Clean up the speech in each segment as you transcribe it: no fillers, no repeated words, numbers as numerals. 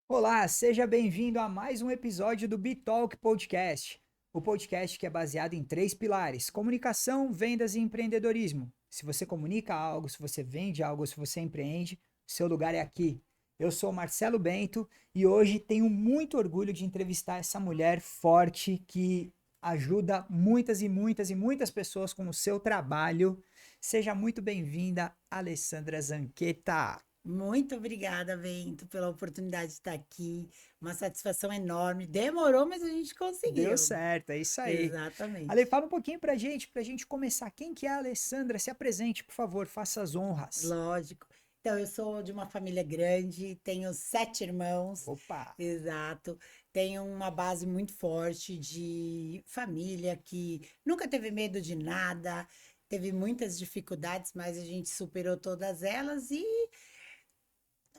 Olá, seja bem-vindo a mais um episódio do Bitalk Podcast. O podcast que é baseado em três pilares: comunicação, vendas e empreendedorismo. Se você comunica algo, se você vende algo, se você empreende, seu lugar é aqui. Eu sou Marcelo Bento e hoje tenho muito orgulho de entrevistar essa mulher forte que ajuda muitas pessoas com o seu trabalho. Seja muito bem-vinda, Alessandra Zanqueta. Muito obrigada, Bento, pela oportunidade de estar aqui. Uma satisfação enorme. Demorou, mas a gente Deu conseguiu. certo, é isso aí. Ale, Exatamente. fala um pouquinho pra gente começar. Quem que é a Alessandra? Se apresente, por favor, faça as honras. Lógico. Então, eu sou de uma família grande, tenho 7 irmãos. Opa! Exato. Tenho uma base muito forte de família que nunca teve medo de nada, teve muitas dificuldades, mas a gente superou todas elas e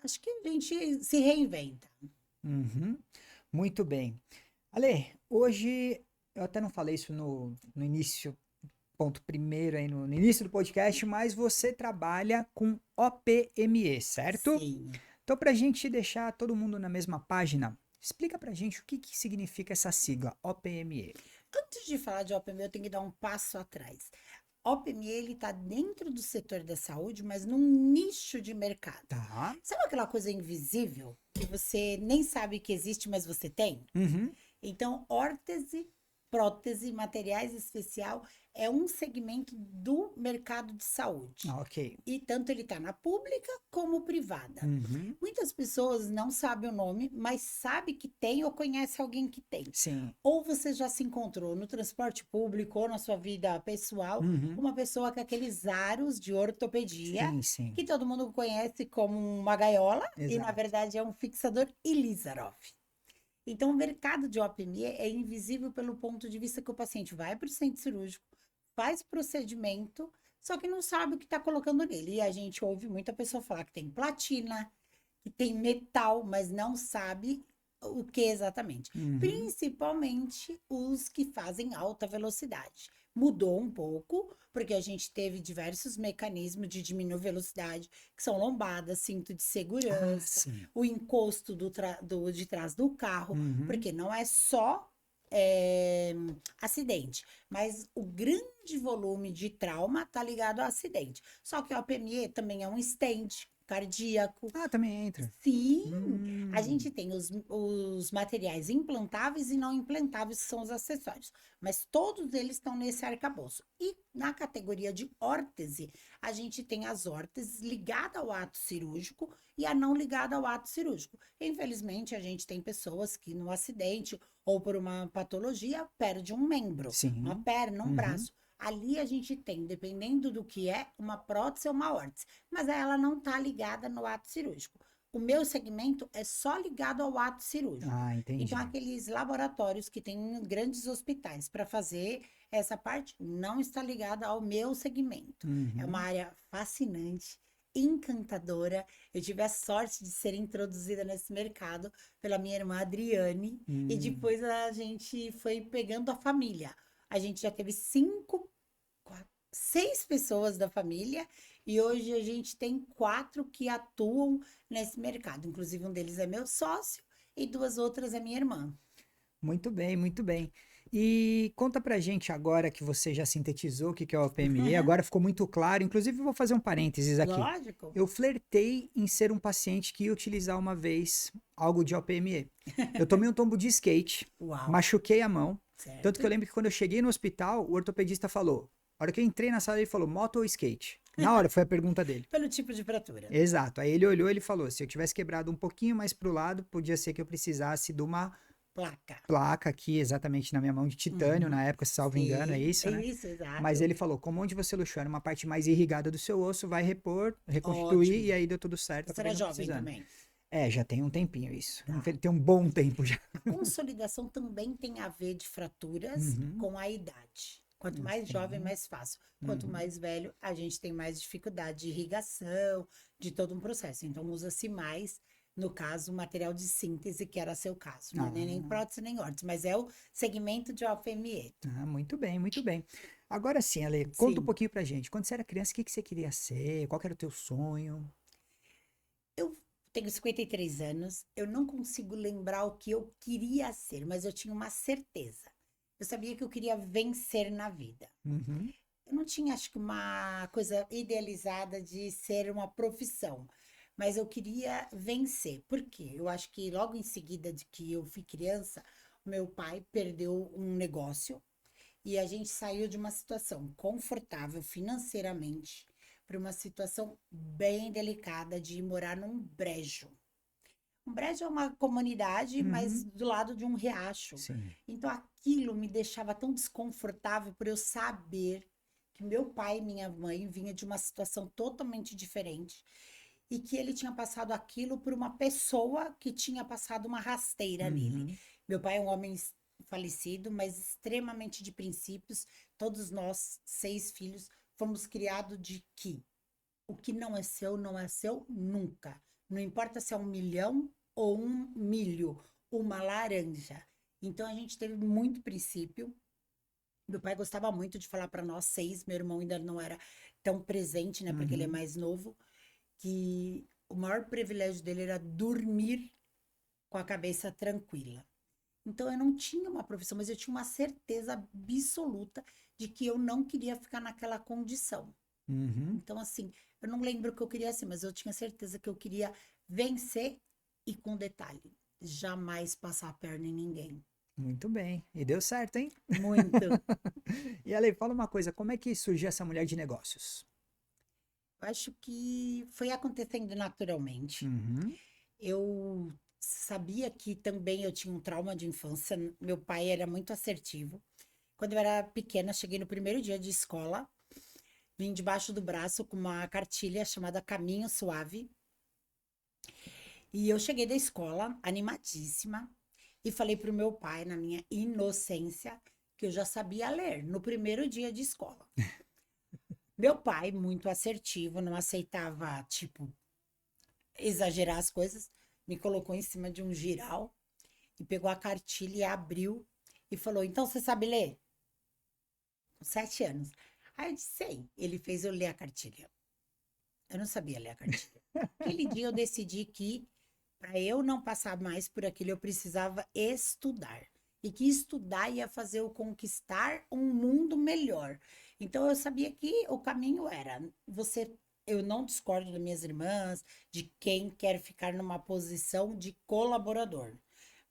acho que a gente se reinventa. Uhum, muito bem. Ale, hoje, eu até não falei isso no início, ponto primeiro aí no início do podcast, mas você trabalha com OPME, certo? Sim. Então, pra gente deixar todo mundo na mesma página, explica pra gente o que que significa essa sigla, OPME. Antes de falar de OPM, eu tenho que dar um passo atrás. OPM, ele está dentro do setor da saúde, mas num nicho de mercado. Tá? Sabe aquela coisa invisível que você nem sabe que existe, mas você tem? Uhum. Então, órtese, prótese, materiais especial é um segmento do mercado de saúde. Ok. E tanto ele está na pública como privada. Uhum. Muitas pessoas não sabem o nome, mas sabe que tem ou conhece alguém que tem. Sim. Ou você já se encontrou no transporte público ou na sua vida pessoal, Uhum. uma pessoa com aqueles aros de ortopedia, Sim, sim. que todo mundo conhece como uma gaiola, e na Exato. verdade é um fixador Ilizarov. Então, o mercado de OPME é invisível pelo ponto de vista que o paciente vai para o centro cirúrgico, faz procedimento, só que não sabe o que está colocando nele. E a gente ouve muita pessoa falar que tem platina, que tem metal, mas não sabe o que exatamente. Uhum. Principalmente os que fazem alta velocidade. Mudou um pouco, porque a gente teve diversos mecanismos de diminuir a velocidade, que são lombadas, cinto de Ah, segurança, sim. o encosto de trás do carro, Uhum. porque não é só é, acidente, mas o grande volume de trauma está ligado ao acidente. Só que o APME também é um stent cardíaco. Ah, também entra. Sim, a Hum. gente tem os materiais implantáveis e não implantáveis, que são os acessórios, mas todos eles estão nesse arcabouço. E na categoria de órtese, a gente tem as órteses ligadas ao ato cirúrgico e a não ligada ao ato cirúrgico. Infelizmente, a gente tem pessoas que no acidente ou por uma patologia perde um membro, uma Sim. perna, um Uhum. braço. Ali a gente tem, dependendo do que é, uma prótese ou uma órtese, mas ela não está ligada no ato cirúrgico. O meu segmento é só ligado ao ato cirúrgico. Ah, Então, entendi. aqueles laboratórios que têm em grandes hospitais para fazer essa parte não está ligada ao meu segmento. É uma Uhum. área fascinante, encantadora. Eu tive a sorte de ser introduzida nesse mercado pela minha irmã Adriane e Hum. depois a gente foi pegando a família. A gente já teve seis pessoas da família e hoje a gente tem quatro que atuam nesse mercado. Inclusive, um deles é meu sócio e duas outras é minha irmã. Muito bem, muito bem. E conta pra gente agora que você já sintetizou o que que é o PME, agora ficou muito claro. Inclusive, eu vou fazer um parênteses aqui. Lógico. Eu flertei em ser um paciente que ia utilizar uma vez algo de OPME. Eu tomei um tombo de skate, Uau, machuquei a mão. Tanto que eu certo? lembro que quando eu cheguei no hospital, o ortopedista falou. A hora que eu entrei na sala, ele falou: moto ou skate? Na hora foi a pergunta dele. Pelo tipo de fratura. Exato. Aí ele olhou e ele falou: se eu tivesse quebrado um pouquinho mais pro lado, podia ser que eu precisasse de uma Placa. placa aqui, exatamente na minha mão de titânio, Uhum. na época, salvo engano, é Sim, isso, é né? isso, Mas exato. ele falou: como onde você luxou era uma parte mais irrigada do seu osso, vai repor, reconstituir, e Ótimo. aí deu tudo certo, Você acabei era não jovem precisando. também? É, já tem um tempinho isso. Tá. Tem um bom tempo já. Consolidação também tem a ver de fraturas Uhum. com a idade. Quanto mais jovem, Sim. mais fácil. Quanto Uhum. mais velho, a gente tem mais dificuldade de irrigação, de todo um processo. Então, usa-se mais, no caso, material de síntese, que era seu caso, né? Nem Ah, prótese, nem órtese, mas é o segmento de OFME. muito bem, muito bem. Agora sim, Ale, conta um Sim. pouquinho pra gente. Quando você era criança, o que que você queria ser? Qual que era o teu sonho? Eu Tenho 53 anos, eu não consigo lembrar o que eu queria ser, mas eu tinha uma certeza. Eu sabia que eu queria vencer na vida. Uhum. Eu não tinha, acho que, uma coisa idealizada de ser uma profissão, mas eu queria vencer. Por quê? Eu acho que logo em seguida de que eu fui criança, meu pai perdeu um negócio e a gente saiu de uma situação confortável financeiramente para uma situação bem delicada de morar num brejo. Um brejo é uma comunidade, mas Uhum. do lado de um riacho. Sim. Então aquilo me deixava tão desconfortável por eu saber que meu pai e minha mãe vinham de uma situação totalmente diferente e que ele tinha passado aquilo por uma pessoa que tinha passado uma rasteira nele. Uhum. Meu pai é um homem falecido, mas extremamente de princípios. Todos nós, 6 filhos, fomos criados de que o que não é seu, não é seu nunca. Não importa se é 1 milhão ou um milho, uma laranja. Então a gente teve muito princípio. Meu pai gostava muito de falar para nós 6, meu irmão ainda não era tão presente, né, porque ele é Uhum. mais novo, que o maior privilégio dele era dormir com a cabeça tranquila. Então eu não tinha uma profissão, mas eu tinha uma certeza absoluta de que eu não queria ficar naquela condição. Uhum. Então, assim, eu não lembro o que eu queria ser, mas eu tinha certeza que eu queria vencer e com detalhe, jamais passar a perna em ninguém. Muito bem. E deu certo, hein? Muito. E Ale, fala uma coisa, como é que surgiu essa mulher de negócios? Eu acho que foi acontecendo naturalmente. Uhum. Eu sabia que também eu tinha um trauma de infância. Meu pai era muito assertivo. Quando eu era pequena, cheguei no primeiro dia de escola, vim debaixo do braço com uma cartilha chamada Caminho Suave. E eu cheguei da escola animadíssima e falei pro meu pai, na minha inocência, que eu já sabia ler no primeiro dia de escola. Meu pai, muito assertivo, não aceitava, tipo, exagerar as coisas, me colocou em cima de um giral e pegou a cartilha e abriu e falou: Então você sabe ler? Com 7 anos. Aí eu disse: Sei. Ele fez eu ler a cartilha. Eu não sabia ler a cartilha. Aquele dia eu decidi que para eu não passar mais por aquilo, eu precisava estudar. E que estudar ia fazer eu conquistar um mundo melhor. Então eu sabia que o caminho era você. Eu não discordo das minhas irmãs, de quem quer ficar numa posição de colaborador.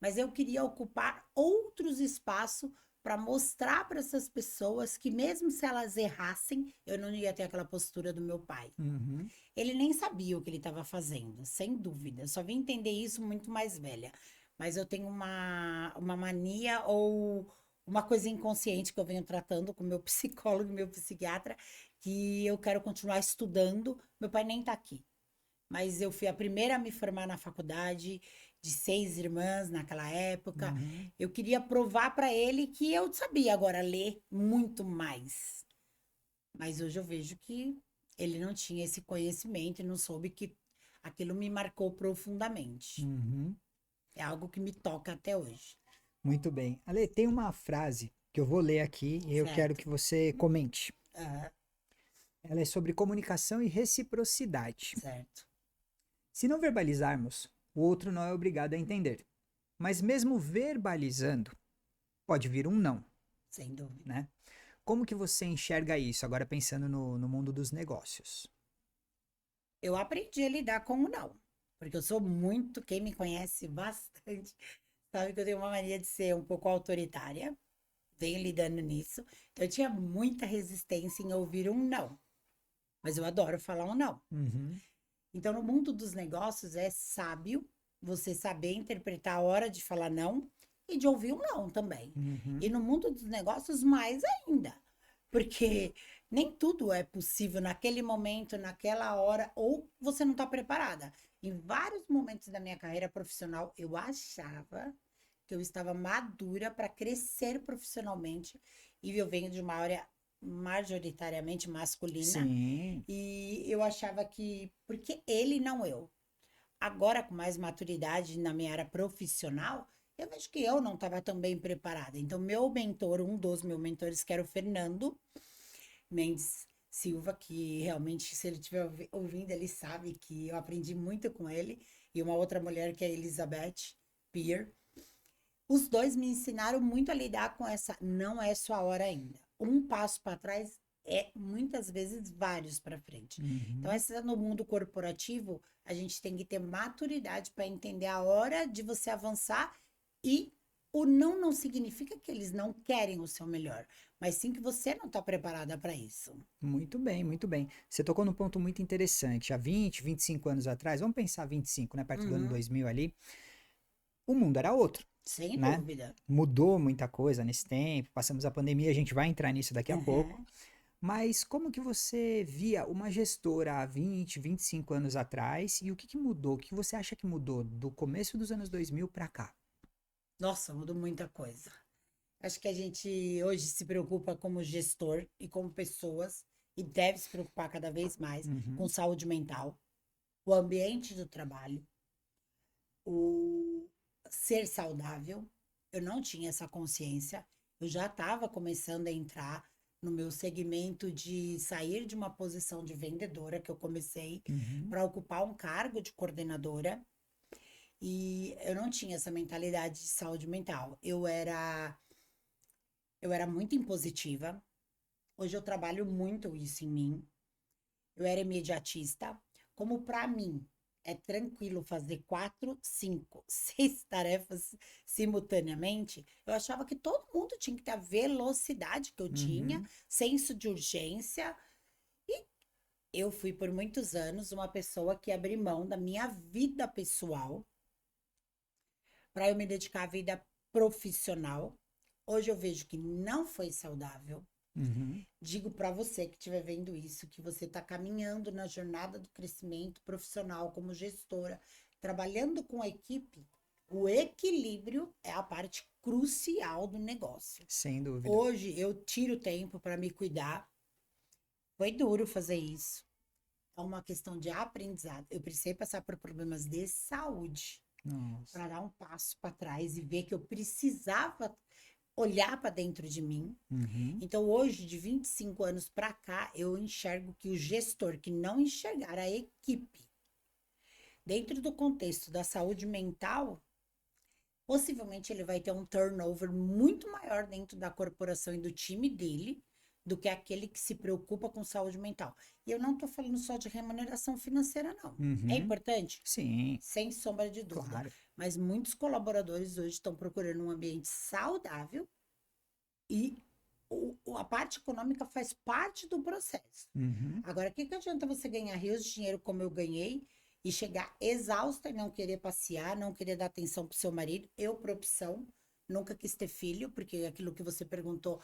Mas eu queria ocupar outros espaços para mostrar para essas pessoas que, mesmo se elas errassem, eu não ia ter aquela postura do meu pai. Uhum. Ele nem sabia o que ele estava fazendo, sem dúvida. Eu só vim entender isso muito mais velha. Mas eu tenho uma mania ou uma coisa inconsciente que eu venho tratando com meu psicólogo e meu psiquiatra, que eu quero continuar estudando. Meu pai nem está aqui, mas eu fui a primeira a me formar na faculdade, de 6 irmãs naquela época. Uhum. Eu queria provar para ele que eu sabia agora ler muito mais. Mas hoje eu vejo que ele não tinha esse conhecimento e não soube que aquilo me marcou profundamente. Uhum. É algo que me toca até hoje. Muito bem. Ale, tem uma frase que eu vou ler aqui e eu quero Certo? que você comente. Aham, Ela é sobre comunicação e reciprocidade. certo. Se não verbalizarmos, o outro não é obrigado a entender. Mas mesmo verbalizando, pode vir um não, Sem dúvida. né? Como que você enxerga isso, agora pensando no mundo dos negócios? Eu aprendi a lidar com o não. Porque eu sou muito, quem me conhece bastante, sabe que eu tenho uma mania de ser um pouco autoritária. Venho lidando nisso. Eu tinha muita resistência em ouvir um não. Mas eu adoro falar um não. Uhum. Então, no mundo dos negócios, é sábio você saber interpretar a hora de falar não e de ouvir um não também. E Uhum. no mundo dos negócios, mais ainda. Porque nem tudo é possível naquele momento, naquela hora, ou você não está preparada. Em vários momentos da minha carreira profissional, eu achava que eu estava madura para crescer profissionalmente. E eu venho de uma área majoritariamente masculina. Sim. E eu achava que, porque ele não eu. Agora, com mais maturidade na minha área profissional, eu vejo que eu não estava tão bem preparada. Então, meu mentor, um dos meus mentores, que era o Fernando Mendes Silva, que realmente, se ele estiver ouvindo, ele sabe que eu aprendi muito com ele. e uma outra mulher que é a Elizabeth Peer. Os dois me ensinaram muito a lidar com essa, não é sua hora ainda. Um passo para trás é muitas vezes vários para frente. Então, Uhum. essa no mundo corporativo, a gente tem que ter maturidade para entender a hora de você avançar e o não significa que eles não querem o seu melhor, mas sim que você não está preparada para isso. Muito bem, muito bem. Você tocou num ponto muito interessante. Há 20, 25 anos atrás, vamos pensar 25, né? Perto do ano Uhum, 2000 ali, o mundo era outro, sem né? dúvida. Mudou muita coisa nesse tempo, passamos a pandemia, a gente vai entrar nisso daqui a pouco. Uhum. Mas como que você via uma gestora há 20, 25 anos atrás e o que que mudou? O que você acha que mudou do começo dos anos 2000 para cá? Nossa, mudou muita coisa. Acho que a gente hoje se preocupa como gestor e como pessoas e deve se preocupar cada vez mais com Uhum, saúde mental, o ambiente do trabalho, o ser saudável. Eu não tinha essa consciência. Eu já estava começando a entrar no meu segmento de sair de uma posição de vendedora que eu comecei uhum, para ocupar um cargo de coordenadora e eu não tinha essa mentalidade de saúde mental. Eu era muito impositiva. Hoje eu trabalho muito isso em mim. Eu era imediatista. Como para mim é tranquilo fazer 4, 5, 6 tarefas simultaneamente, eu achava que todo mundo tinha que ter a velocidade que eu tinha, uhum. senso de urgência. E eu fui por muitos anos uma pessoa que abri mão da minha vida pessoal para eu me dedicar à vida profissional. Hoje eu vejo que não foi saudável. Uhum. Digo para você que estiver vendo isso, que você está caminhando na jornada do crescimento profissional como gestora, trabalhando com a equipe, o equilíbrio é a parte crucial do negócio. Sem dúvida. Hoje eu tiro tempo para me cuidar. Foi duro fazer isso. É uma questão de aprendizado. Eu precisei passar por problemas de saúde Nossa. para dar um passo para trás e ver que eu precisava olhar para dentro de mim. Uhum. Então, hoje, de 25 anos para cá, eu enxergo que o gestor que não enxergar a equipe dentro do contexto da saúde mental, possivelmente ele vai ter um turnover muito maior dentro da corporação e do time dele do que aquele que se preocupa com saúde mental. E eu não estou falando só de remuneração financeira, não. É Uhum. importante? Sim, Sem sombra de dúvida. claro. Mas muitos colaboradores hoje estão procurando um ambiente saudável e a parte econômica faz parte do processo. Uhum. Agora, o que adianta você ganhar rios de dinheiro como eu ganhei e chegar exausta e não querer passear, não querer dar atenção pro seu marido? Eu, por opção, nunca quis ter filho, porque aquilo que você perguntou,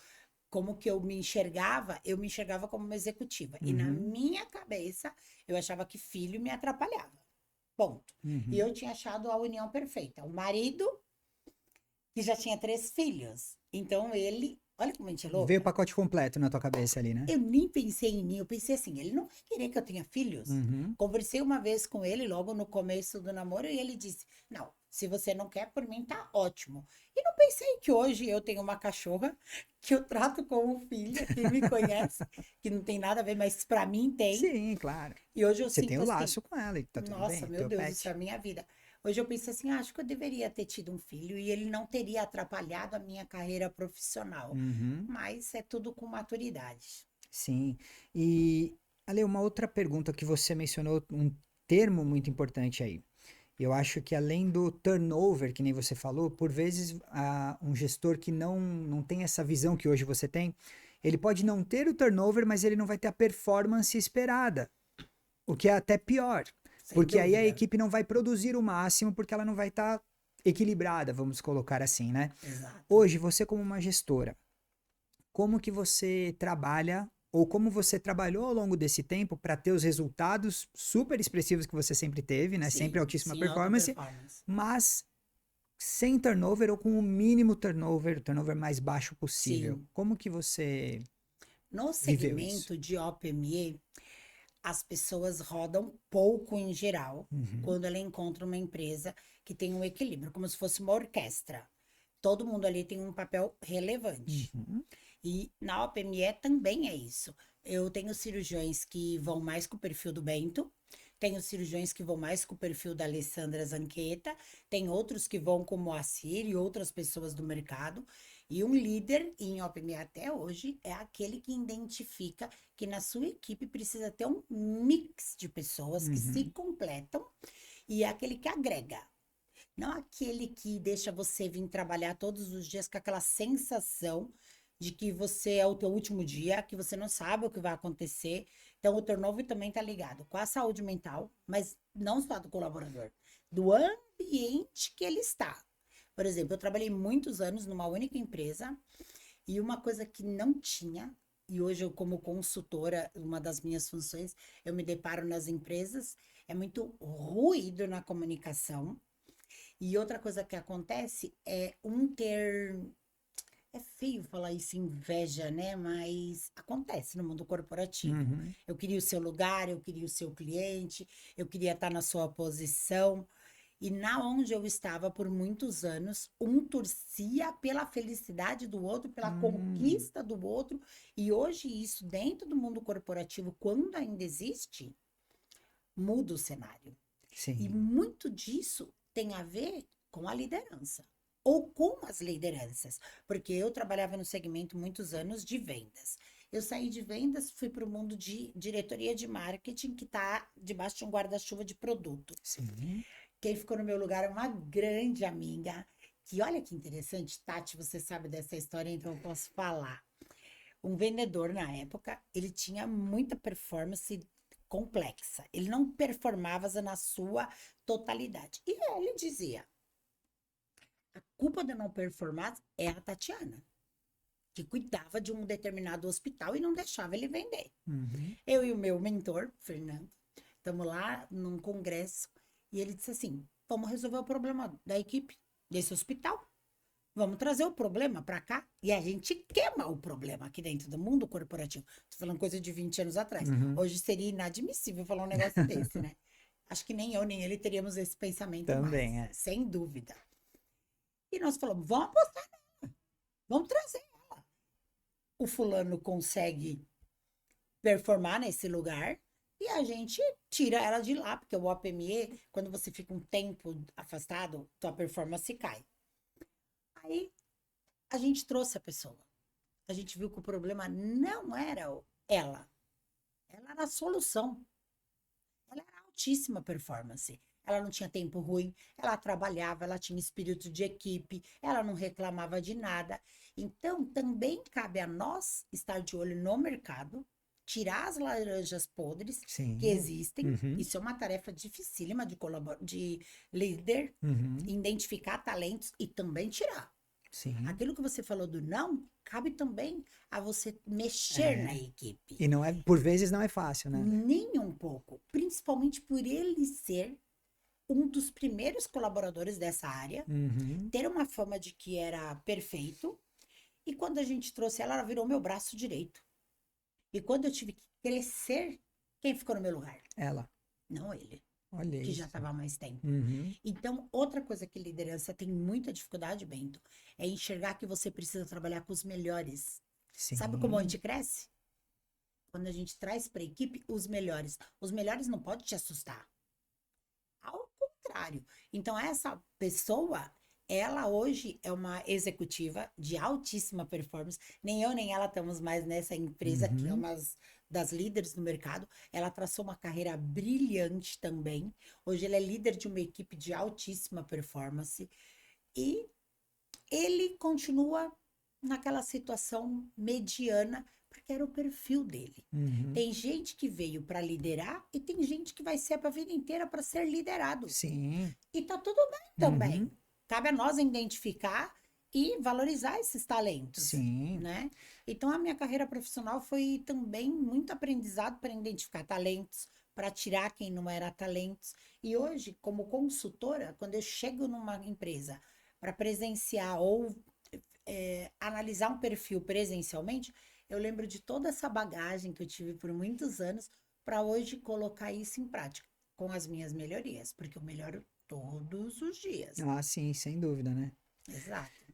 como que eu me enxergava como uma executiva. E na Uhum. minha cabeça, eu achava que filho me atrapalhava. Ponto. E Uhum. eu tinha achado a união perfeita. O marido, que já tinha 3 filhos. Então ele, olha como a gente é Veio o louca. pacote completo na tua cabeça ali, né? Eu nem pensei em mim, eu pensei assim, ele não vai querer que eu tenha filhos. Uhum. Conversei uma vez com ele, logo no começo do namoro, e ele disse: Não, se você não quer, por mim tá ótimo. E não pensei que hoje eu tenho uma cachorra que eu trato como filha, quem me conhece, que não tem nada a ver, mas pra mim tem. Sim, claro. E hoje eu Você tem sinto o assim: laço com ela e tá tudo Nossa, bem, meu teu Deus, isso é pet. a minha vida. Hoje eu penso assim: Acho que eu deveria ter tido um filho e ele não teria atrapalhado a minha carreira profissional. Uhum. Mas é tudo com maturidade. Sim. E, Ale, uma outra pergunta que você mencionou, um termo muito importante aí. Eu acho que além do turnover, que nem você falou, por vezes um gestor que não tem essa visão que hoje você tem, ele pode não ter o turnover, mas ele não vai ter a performance esperada, o que é até pior, Sem porque aí a dúvida. equipe não vai produzir o máximo porque ela não vai estar equilibrada, vamos colocar assim, né? Exato. Hoje, você como uma gestora, como que você trabalha ou como você trabalhou ao longo desse tempo para ter os resultados super expressivos que você sempre teve, né? Sempre Sim, altíssima sim, alta performance, performance. mas sem turnover ou com o mínimo turnover, o turnover mais baixo possível. Sim. Como que você No viveu isso? segmento de OPME, as pessoas rodam pouco em geral Uhum, quando ela encontra uma empresa que tem um equilíbrio, como se fosse uma orquestra. Todo mundo ali tem um papel relevante. uhum, E na OPME também é isso. Eu tenho cirurgiões que vão mais com o perfil do Bento, Tem os cirurgiões que vão mais com o perfil da Alessandra Zanqueta, tem outros que vão como a Cir e outras pessoas do mercado. E um líder em OPME até hoje é aquele que identifica que na sua equipe precisa ter um mix de pessoas que se completam e é aquele que agrega. Não aquele que deixa você vir trabalhar todos os dias com aquela sensação de que você é o teu último dia, que você não sabe o que vai acontecer. Então, o turnover também está ligado com a saúde mental, mas não só do colaborador, do ambiente que ele está. Por exemplo, eu trabalhei muitos anos numa única empresa e uma coisa que não tinha, e hoje eu como consultora, uma das minhas funções, eu me deparo nas empresas, é muito ruído na comunicação. E outra coisa que acontece é é feio falar isso, inveja, né? Mas acontece no mundo corporativo. Uhum. Eu queria o seu lugar, eu queria o seu cliente, eu queria estar na sua posição. E na onde eu estava por muitos anos, um torcia pela felicidade do outro, pela conquista do outro. E hoje isso dentro do mundo corporativo, quando ainda existe, muda o cenário. E Sim. muito disso tem a ver com a liderança ou com as lideranças, porque eu trabalhava no segmento muitos anos de vendas. Eu saí de vendas, fui para o mundo de diretoria de marketing, que está debaixo de um guarda-chuva de produto. Sim. Quem ficou no meu lugar é uma grande amiga, que olha que interessante, Tati, você sabe dessa história, então eu posso falar. Um vendedor na época, ele tinha muita performance complexa. Ele não performava na sua totalidade. E ele dizia: a culpa de não performar é a Tatiana, que cuidava de um determinado hospital e não deixava ele vender. Uhum. Eu e o meu mentor, Fernando, estamos lá num congresso e ele disse assim: vamos resolver o problema da equipe desse hospital. Vamos trazer o problema para cá e a gente queima o problema aqui dentro do mundo corporativo. Tô falando coisa de 20 anos atrás. Uhum. Hoje seria inadmissível falar um negócio desse, né? Acho que nem eu, nem ele teríamos esse pensamento mais, Também é. sem dúvida. E nós falamos: vamos apostar nela, vamos trazer ela. O fulano consegue performar nesse lugar e a gente tira ela de lá, porque o OPME, quando você fica um tempo afastado, tua performance cai. Aí a gente trouxe a pessoa. A gente viu que o problema não era ela. Ela era a solução. Ela era altíssima performance. Ela não tinha tempo ruim, ela trabalhava, ela tinha espírito de equipe, ela não reclamava de nada. Então, também cabe a nós estar de olho no mercado, tirar as laranjas podres Sim. que existem. Uhum. Isso é uma tarefa dificílima de líder, Uhum. identificar talentos e também tirar. Sim. Aquilo que você falou do não, cabe também a você mexer na equipe. E não é, por vezes não é fácil, né? Nem um pouco. Principalmente por ele ser um dos primeiros colaboradores dessa área, Uhum. ter uma fama de que era perfeito. E quando a gente trouxe ela, ela virou meu braço direito. E quando eu tive que crescer, quem ficou no meu lugar? Ela. Não ele, Olha que isso. já estava há mais tempo. Uhum. Então, outra coisa que liderança tem muita dificuldade, Bento, é enxergar que você precisa trabalhar com os melhores. Sim. Sabe como a gente cresce? Quando a gente traz para a equipe os melhores. Os melhores não podem te assustar. Ao contrário. Então, essa pessoa, ela hoje é uma executiva de altíssima performance. Nem eu nem ela estamos mais nessa empresa, que é uma das líderes do mercado. Ela traçou uma carreira brilhante também. Hoje ela é líder de uma equipe de altíssima performance. E ele continua naquela situação mediana, porque era o perfil dele. Uhum. Tem gente que veio para liderar e tem gente que vai ser a vida inteira para ser liderado. Sim. E tá tudo bem também. Uhum. Cabe a nós identificar e valorizar esses talentos, Sim. né? Então a minha carreira profissional foi também muito aprendizado para identificar talentos, para tirar quem não era talentos. E hoje, como consultora, quando eu chego numa empresa para presenciar ou analisar um perfil presencialmente, eu lembro de toda essa bagagem que eu tive por muitos anos para hoje colocar isso em prática com as minhas melhorias, porque eu melhoro todos os dias. Ah, sim, sem dúvida, né? Exato.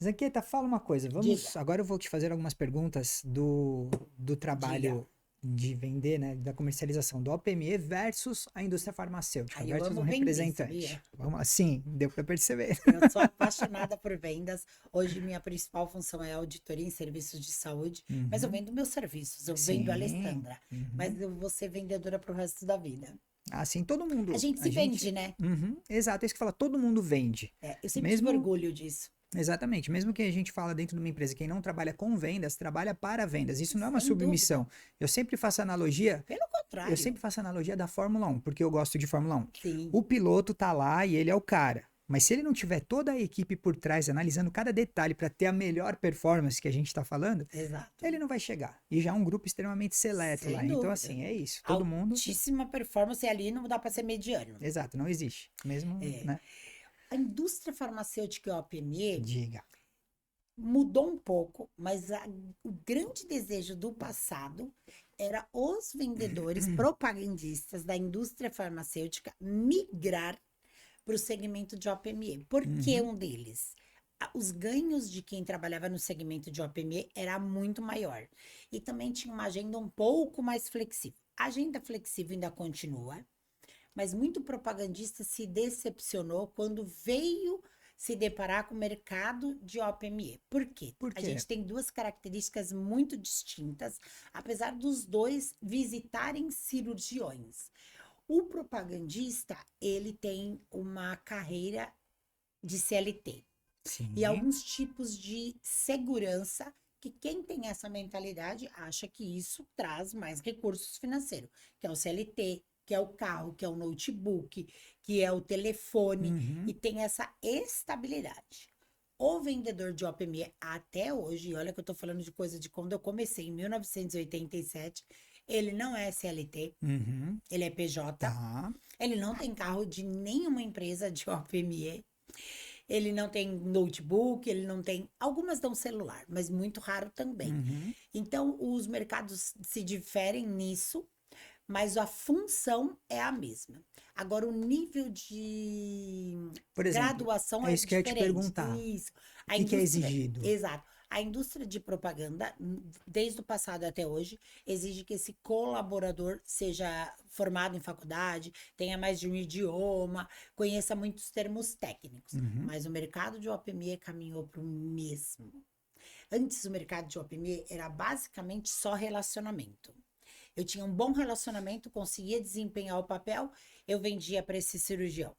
Zanqueta, fala uma coisa. Diga. Agora eu vou te fazer algumas perguntas do trabalho de vender, né, da comercialização do OPME versus a indústria farmacêutica, Aí eu versus amo um vender, representante. sabia? Vamos lá, sim, deu para perceber. Eu sou apaixonada por vendas. Hoje, minha principal função é auditoria em serviços de saúde, mas eu Uhum, vendo meus serviços, eu vendo a sim. Alessandra, Uhum. mas eu vou ser vendedora pro resto da vida. Assim, todo A mundo, gente a se gente, vende, né? uhum, exato, é isso que fala, todo mundo vende. É, eu sempre tive Mesmo, orgulho disso, exatamente, mesmo que a gente fala dentro de uma empresa, quem não trabalha com vendas, trabalha para vendas. Isso não é uma sem dúvida. submissão. Eu sempre faço analogia, Pelo eu contrário, sempre faço analogia da Fórmula 1, porque eu gosto de Fórmula 1. sim, O piloto tá lá e ele é o cara. Mas se ele não tiver toda a equipe por trás analisando cada detalhe para ter a melhor performance que a gente está falando, exato. ele não vai chegar. E já é um grupo extremamente seleto lá. Sem Então, dúvida. assim, é isso. Todo mundo. Altíssima performance e ali não dá para ser mediano. Exato, não existe. Mesmo, É. né? A indústria farmacêutica e a OPME Diga. mudou um pouco, mas o grande desejo do passado era os vendedores propagandistas da indústria farmacêutica migrar para o segmento de OPME. Por que Uhum, um deles? Os ganhos de quem trabalhava no segmento de OPME era muito maior. E também tinha uma agenda um pouco mais flexível. A agenda flexível ainda continua, mas muito propagandista se decepcionou quando veio se deparar com o mercado de OPME. Por quê? por A quê? gente tem duas características muito distintas, apesar dos dois visitarem cirurgiões. O propagandista, ele tem uma carreira de CLT e Sim. alguns tipos de segurança que quem tem essa mentalidade acha que isso traz mais recursos financeiros, que é o CLT, que é o carro, que é o notebook, que é o telefone, e Uhum, tem essa estabilidade. O vendedor de OPME até hoje, e olha que eu tô falando de coisa de quando eu comecei em 1987, ele não é CLT, uhum, ele é PJ, tá. ele não tem carro de nenhuma empresa de OPME, ele não tem notebook, ele não tem. Algumas dão celular, mas muito raro também. Uhum. Então, os mercados se diferem nisso, mas a função é a mesma. Agora, o nível de Por exemplo, graduação é é isso que eu ia te diferente. perguntar. Isso. O A que que é indústria. exigido? Exato. A indústria de propaganda, desde o passado até hoje, exige que esse colaborador seja formado em faculdade, tenha mais de um idioma, conheça muitos termos técnicos. Uhum, Mas o mercado de OPME caminhou para o mesmo. Antes, o mercado de OPME era basicamente só relacionamento. Eu tinha um bom relacionamento, conseguia desempenhar o papel, eu vendia para esse cirurgião.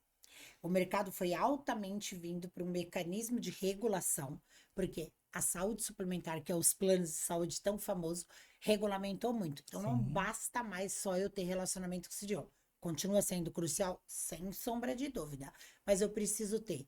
O mercado foi altamente vindo para um mecanismo de regulação, porque a saúde suplementar, que é os planos de saúde tão famosos, regulamentou muito. Então não sim. basta mais só eu ter relacionamento com o cirurgião. Continua sendo crucial, sem sombra de dúvida, mas eu preciso ter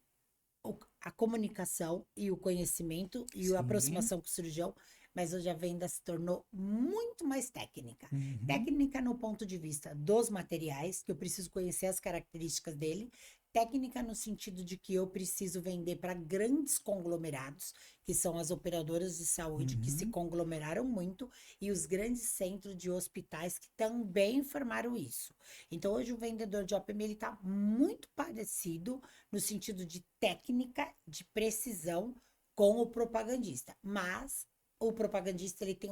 a comunicação e o conhecimento e a Sim. aproximação com o cirurgião, mas hoje a venda se tornou muito mais técnica. Uhum. Técnica no ponto de vista dos materiais, que eu preciso conhecer as características dele, técnica no sentido de que eu preciso vender para grandes conglomerados, que são as operadoras de saúde que se Uhum. conglomeraram muito, e os grandes centros de hospitais que também formaram isso. Então, hoje o vendedor de OPM está muito parecido no sentido de técnica, de precisão com o propagandista. Mas o propagandista ele tem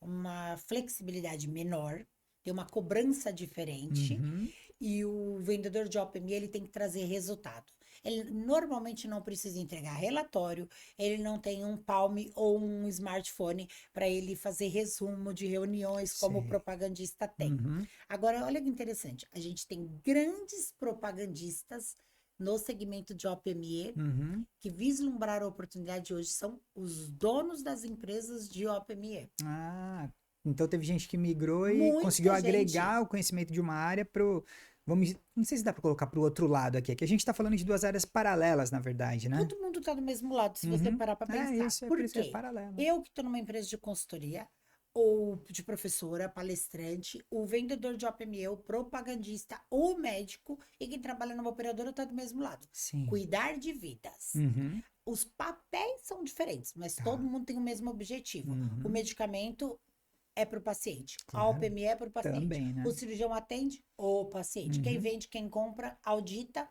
uma flexibilidade menor, tem uma cobrança diferente Uhum. e o vendedor de OPM ele tem que trazer resultado. Ele normalmente não precisa entregar relatório, ele não tem um Palm ou um smartphone para ele fazer resumo de reuniões como o Sei. propagandista tem. Uhum. Agora, olha que interessante, a gente tem grandes propagandistas no segmento de OPME Uhum. que vislumbraram a oportunidade hoje são os donos das empresas de OPME. Ah, então teve gente que migrou e conseguiu Muita gente. agregar o conhecimento de uma área pro, vamos, não sei se dá para colocar pro outro lado aqui, é que a gente está falando de duas áreas paralelas, na verdade, né? Todo mundo está do mesmo lado, se você Uhum. parar para É pensar. isso, é por Por isso que é quê? paralelo. Eu que estou numa empresa de consultoria, ou de professora, palestrante, o vendedor de OPME, o propagandista, o médico e quem trabalha numa operadora está do mesmo lado. Sim. Cuidar de vidas. Uhum. Os papéis são diferentes, mas todo Tá. mundo tem o mesmo objetivo. O Uhum. medicamento é para o paciente, a Claro. OPME é para o paciente. Também, O né? cirurgião atende o paciente. Quem Uhum. vende, quem compra, audita.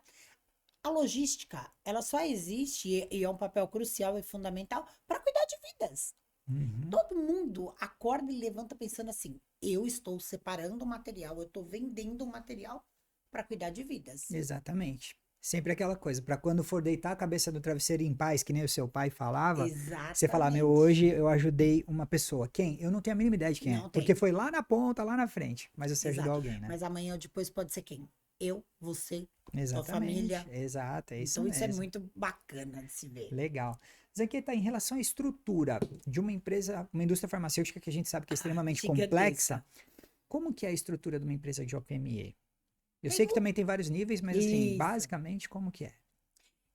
A logística, ela só existe e é um papel crucial e fundamental para cuidar de vidas. Uhum. Todo mundo acorda e levanta pensando assim: eu estou separando o material, eu estou vendendo o material para cuidar de vidas. Exatamente. Sempre aquela coisa, para quando for deitar a cabeça do travesseiro em paz, que nem o seu pai falava, você falar, meu, Exatamente. hoje eu ajudei uma pessoa. Quem? Eu não tenho a mínima ideia de quem é, Não porque tem. foi lá na ponta, lá na frente, mas você ajudou Exato. alguém, né? Mas amanhã ou depois pode ser quem? Eu, você, tua Exatamente, família. exato, é isso Então isso é mesmo. muito bacana de se ver. Legal. Zanqueta, em relação à estrutura de uma empresa, uma indústria farmacêutica que a gente sabe que é Ah, extremamente complexa, gigantesca. como que é a estrutura de uma empresa de OPME? Eu sei Tem que também tem vários níveis, mas assim, isso. basicamente, como que é?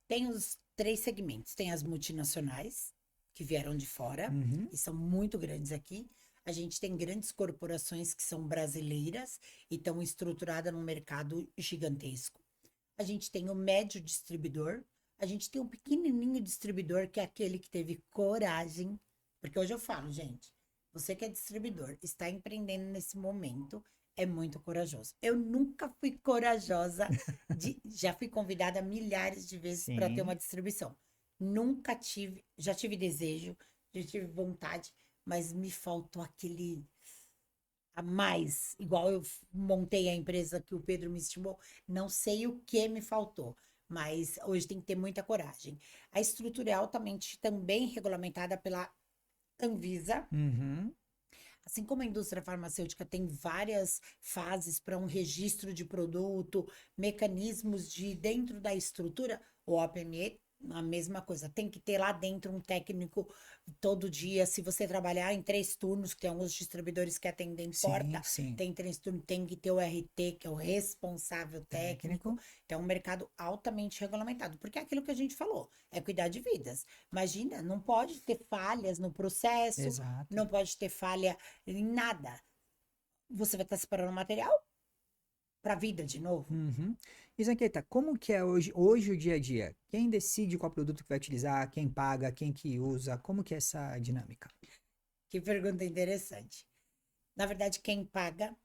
Tem os três segmentos. Tem as multinacionais, que vieram de fora, Uhum, e são muito grandes aqui. A gente tem grandes corporações que são brasileiras e estão estruturadas num mercado gigantesco. A gente tem o médio distribuidor, a gente tem o pequenininho distribuidor, que é aquele que teve coragem. Porque hoje eu falo, gente, você que é distribuidor, está empreendendo nesse momento, é muito corajoso. Eu nunca fui corajosa já fui convidada milhares de vezes para ter uma sim. distribuição. Nunca tive, já tive desejo, já tive vontade, mas me faltou aquele a mais, igual eu montei a empresa que o Pedro me estimou, não sei o que me faltou, mas hoje tem que ter muita coragem. A estrutura é altamente também regulamentada pela Anvisa, Uhum, assim como a indústria farmacêutica tem várias fases para um registro de produto, mecanismos de dentro da estrutura, o OPME a mesma coisa, tem que ter lá dentro um técnico todo dia. Se você trabalhar em 3 turnos, que tem alguns distribuidores que atendem sim, porta, sim. tem 3 turnos, tem que ter o RT, que é o responsável técnico. Técnico, Então, é um mercado altamente regulamentado, porque é aquilo que a gente falou, é cuidar de vidas. Imagina, não pode ter falhas no processo, exato. não pode ter falha em nada. Você vai estar separando o material para a vida de novo? Uhum. E Zanqueta, como que é hoje o dia a dia? Quem decide qual produto que vai utilizar, quem paga, quem que usa, como que é essa dinâmica? Que pergunta interessante. Na verdade, quem paga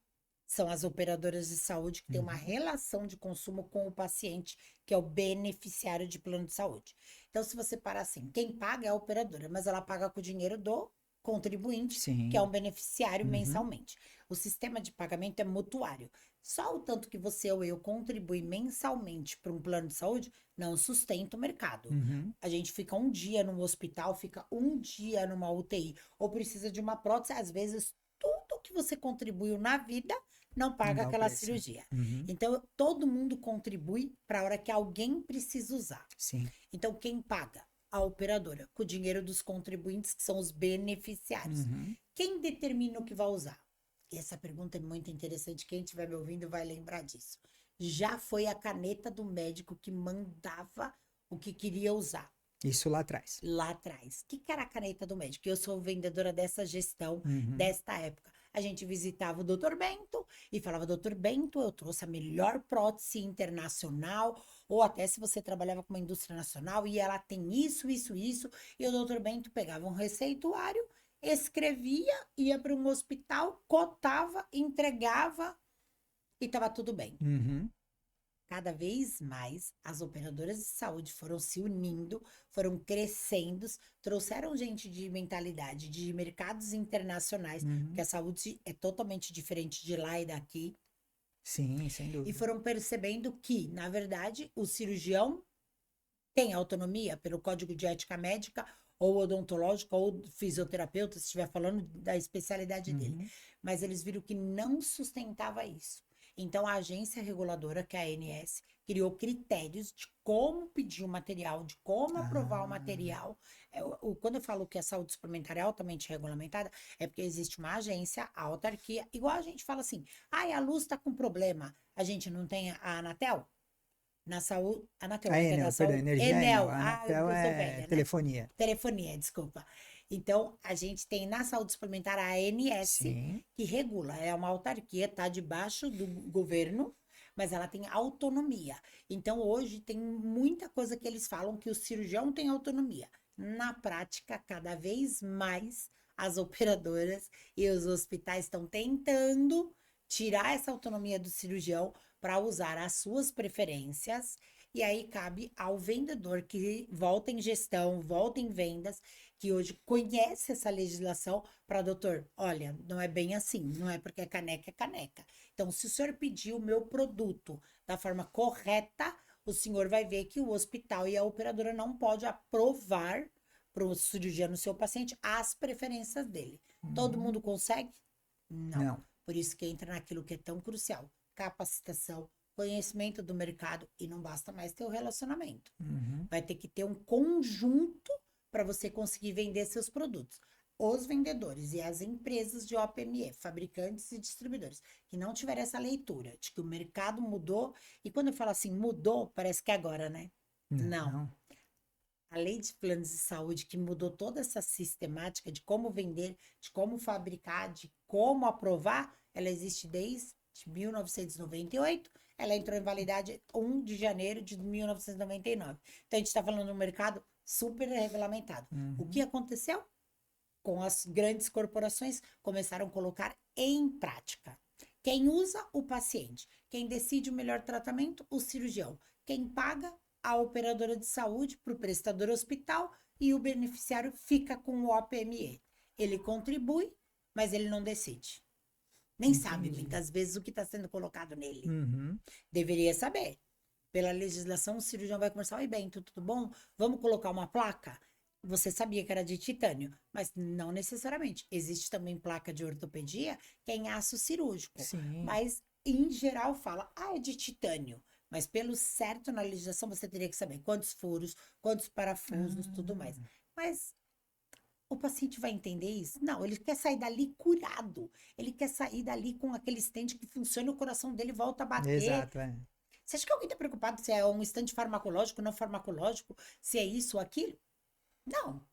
são as operadoras de saúde que têm uma Uhum, relação de consumo com o paciente, que é o beneficiário de plano de saúde. Então, se você parar assim, quem paga é a operadora, mas ela paga com o dinheiro do contribuinte, que é um sim. beneficiário Uhum, mensalmente. O sistema de pagamento é mutuário. Só o tanto que você ou eu contribui mensalmente para um plano de saúde não sustenta o mercado. uhum. A gente fica um dia num hospital, fica um dia numa UTI, ou precisa de uma prótese, às vezes tudo que você contribuiu na vida não Não paga dá o aquela preço. cirurgia. Uhum, Então, todo mundo contribui para a hora que alguém precisa usar. sim. Então, quem paga? A operadora, com o dinheiro dos contribuintes, que são os beneficiários. Uhum. Quem determina o que vai usar? E essa pergunta é muito interessante. Quem estiver me ouvindo vai lembrar disso. Já foi a caneta do médico que mandava o que queria usar Isso lá atrás. lá atrás. O que, que era a caneta do médico? Eu sou vendedora dessa gestão, Uhum. desta época. A gente visitava o Dr. Bento e falava: Dr. Bento, eu trouxe a melhor prótese internacional, ou até se você trabalhava com uma indústria nacional e ela tem isso, isso, isso. E o Dr. Bento pegava um receituário, escrevia, ia para um hospital, cotava, entregava e estava tudo bem. Uhum. Cada vez mais as operadoras de saúde foram se unindo, foram crescendo, trouxeram gente de mentalidade de mercados internacionais, porque Uhum. a saúde é totalmente diferente de lá e daqui, Sim, sem e dúvida. foram percebendo que, na verdade, o cirurgião tem autonomia pelo Código de Ética Médica, ou odontológico, ou fisioterapeuta, se estiver falando da especialidade dele. Uhum. Mas eles viram que não sustentava isso. Então, a agência reguladora, que é a ANS, criou critérios de como pedir o material, de como aprovar o Ah, material. Quando eu falo que a saúde suplementar é altamente regulamentada, é porque existe uma agência, a autarquia, igual a gente fala assim, a luz está com problema, a gente não tem a Anatel? Na saúde. Anatel a é que é da Enel, perdão, saúde. Energia Enel. Enel. A Ah, Anatel eu sou é velha, né? telefonia. Telefonia, desculpa. Então, a gente tem na saúde suplementar a ANS, Sim. que regula. É uma autarquia, está debaixo do governo, mas ela tem autonomia. Então, hoje tem muita coisa que eles falam que o cirurgião tem autonomia. Na prática, cada vez mais as operadoras e os hospitais estão tentando tirar essa autonomia do cirurgião para usar as suas preferências. E aí cabe ao vendedor que volta em gestão, volta em vendas, que hoje conhece essa legislação para, doutor, olha, não é bem assim, não é porque é caneca. Então, se o senhor pedir o meu produto da forma correta, o senhor vai ver que o hospital e a operadora não pode aprovar para o cirurgião, seu paciente, as preferências dele. Todo mundo consegue? Não. Não. Por isso que entra naquilo que é tão crucial: capacitação, conhecimento do mercado, e não basta mais ter o relacionamento. Vai ter que ter um conjunto para você conseguir vender seus produtos. Os vendedores e as empresas de OPME, fabricantes e distribuidores, que não tiverem essa leitura de que o mercado mudou, e quando eu falo assim, mudou, parece que é agora, né? Não. Não. A lei de planos de saúde, que mudou toda essa sistemática de como vender, de como fabricar, de como aprovar, ela existe desde 1998. Ela entrou em validade 1 de janeiro de 1999. Então, a gente está falando de um mercado super regulamentado. O que aconteceu? Com as grandes corporações, começaram a colocar em prática. Quem usa? O paciente. Quem decide o melhor tratamento? O cirurgião. Quem paga? A operadora de saúde, para o prestador hospital, e o beneficiário fica com o OPME. Ele contribui, mas ele não decide. Nem sabe, muitas vezes, o que está sendo colocado nele. Deveria saber. Pela legislação, o cirurgião vai conversar: oi, Bento, tudo bom? Vamos colocar uma placa? Você sabia que era de titânio, mas não necessariamente. Existe também placa de ortopedia que é em aço cirúrgico. Sim. Mas, em geral, fala, é de titânio. Mas pelo certo na legislação você teria que saber quantos furos, quantos parafusos, tudo mais. Mas o paciente vai entender isso? Não, ele quer sair dali curado. Ele quer sair dali com aquele estente que funciona e o coração dele volta a bater. Exato, é. Você acha que alguém está preocupado se é um estente farmacológico, não farmacológico, se é isso ou aquilo? Não.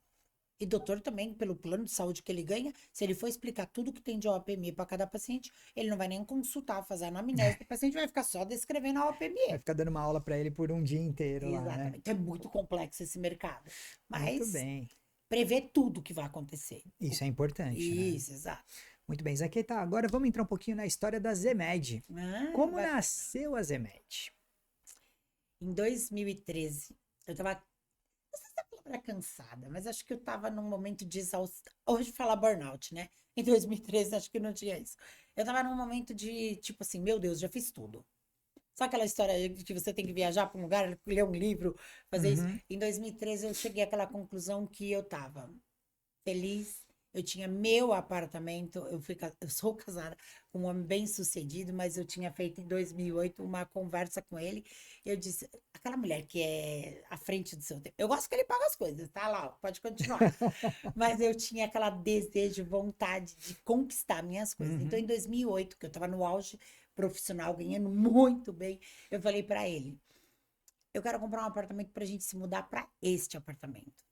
E doutor também, pelo plano de saúde que ele ganha, se ele for explicar tudo que tem de OPMI para cada paciente, ele não vai nem consultar, fazer a anamnese, o paciente vai ficar só descrevendo a Vai OPMI. ficar dando uma aula para ele por um dia inteiro lá, né? Exatamente. Então é muito complexo esse mercado. Muito Mas bem. prevê tudo que vai acontecer. Isso é importante, né? Isso, exato. Muito bem, Zaqueta, agora vamos entrar um pouquinho na história da Zemed. Como bacana. nasceu a Zemed? Em 2013, eu tava, não sei se a palavra é cansada, mas acho que eu tava num momento de exaustão. Hoje fala burnout, né? Em 2013 acho que não tinha isso. Eu tava num momento de, tipo assim, meu Deus, já fiz tudo. Sabe aquela história de que você tem que viajar para um lugar, ler um livro, fazer isso? Em 2013 eu cheguei àquela conclusão que eu tava feliz, eu tinha meu apartamento, eu sou casada com um homem bem-sucedido, mas eu tinha feito em 2008 uma conversa com ele. Eu disse, aquela mulher que é à frente do seu tempo. Eu gosto que ele paga as coisas, tá lá, ó, pode continuar. Mas eu tinha aquela desejo, vontade de conquistar minhas coisas. Então, em 2008, que eu tava no auge profissional, ganhando muito bem, eu falei para ele, eu quero comprar um apartamento pra gente se mudar para este apartamento.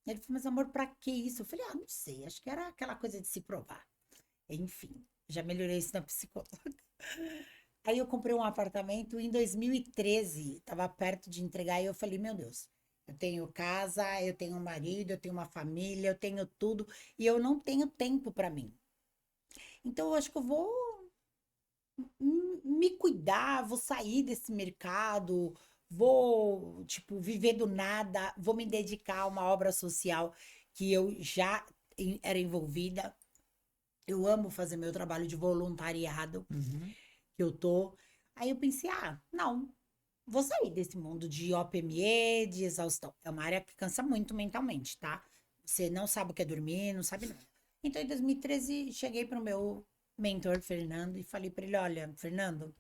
Ele falou, mas amor, pra que isso? Eu falei, não sei, acho que era aquela coisa de se provar. Enfim, já melhorei isso na psicóloga. Aí eu comprei um apartamento em 2013, tava perto de entregar, e eu falei, meu Deus, eu tenho casa, eu tenho um marido, eu tenho uma família, eu tenho tudo, e eu não tenho tempo pra mim. Então eu acho que eu vou me cuidar, vou sair desse mercado, vou, tipo, viver do nada, vou me dedicar a uma obra social que eu já era envolvida. Eu amo fazer meu trabalho de voluntariado, que eu tô. Aí eu pensei, não, vou sair desse mundo de OPME, de exaustão. É uma área que cansa muito mentalmente, tá? Você não sabe o que é dormir, não sabe nada. Então, em 2013, cheguei pro meu mentor, Fernando, e falei para ele, olha, Fernando,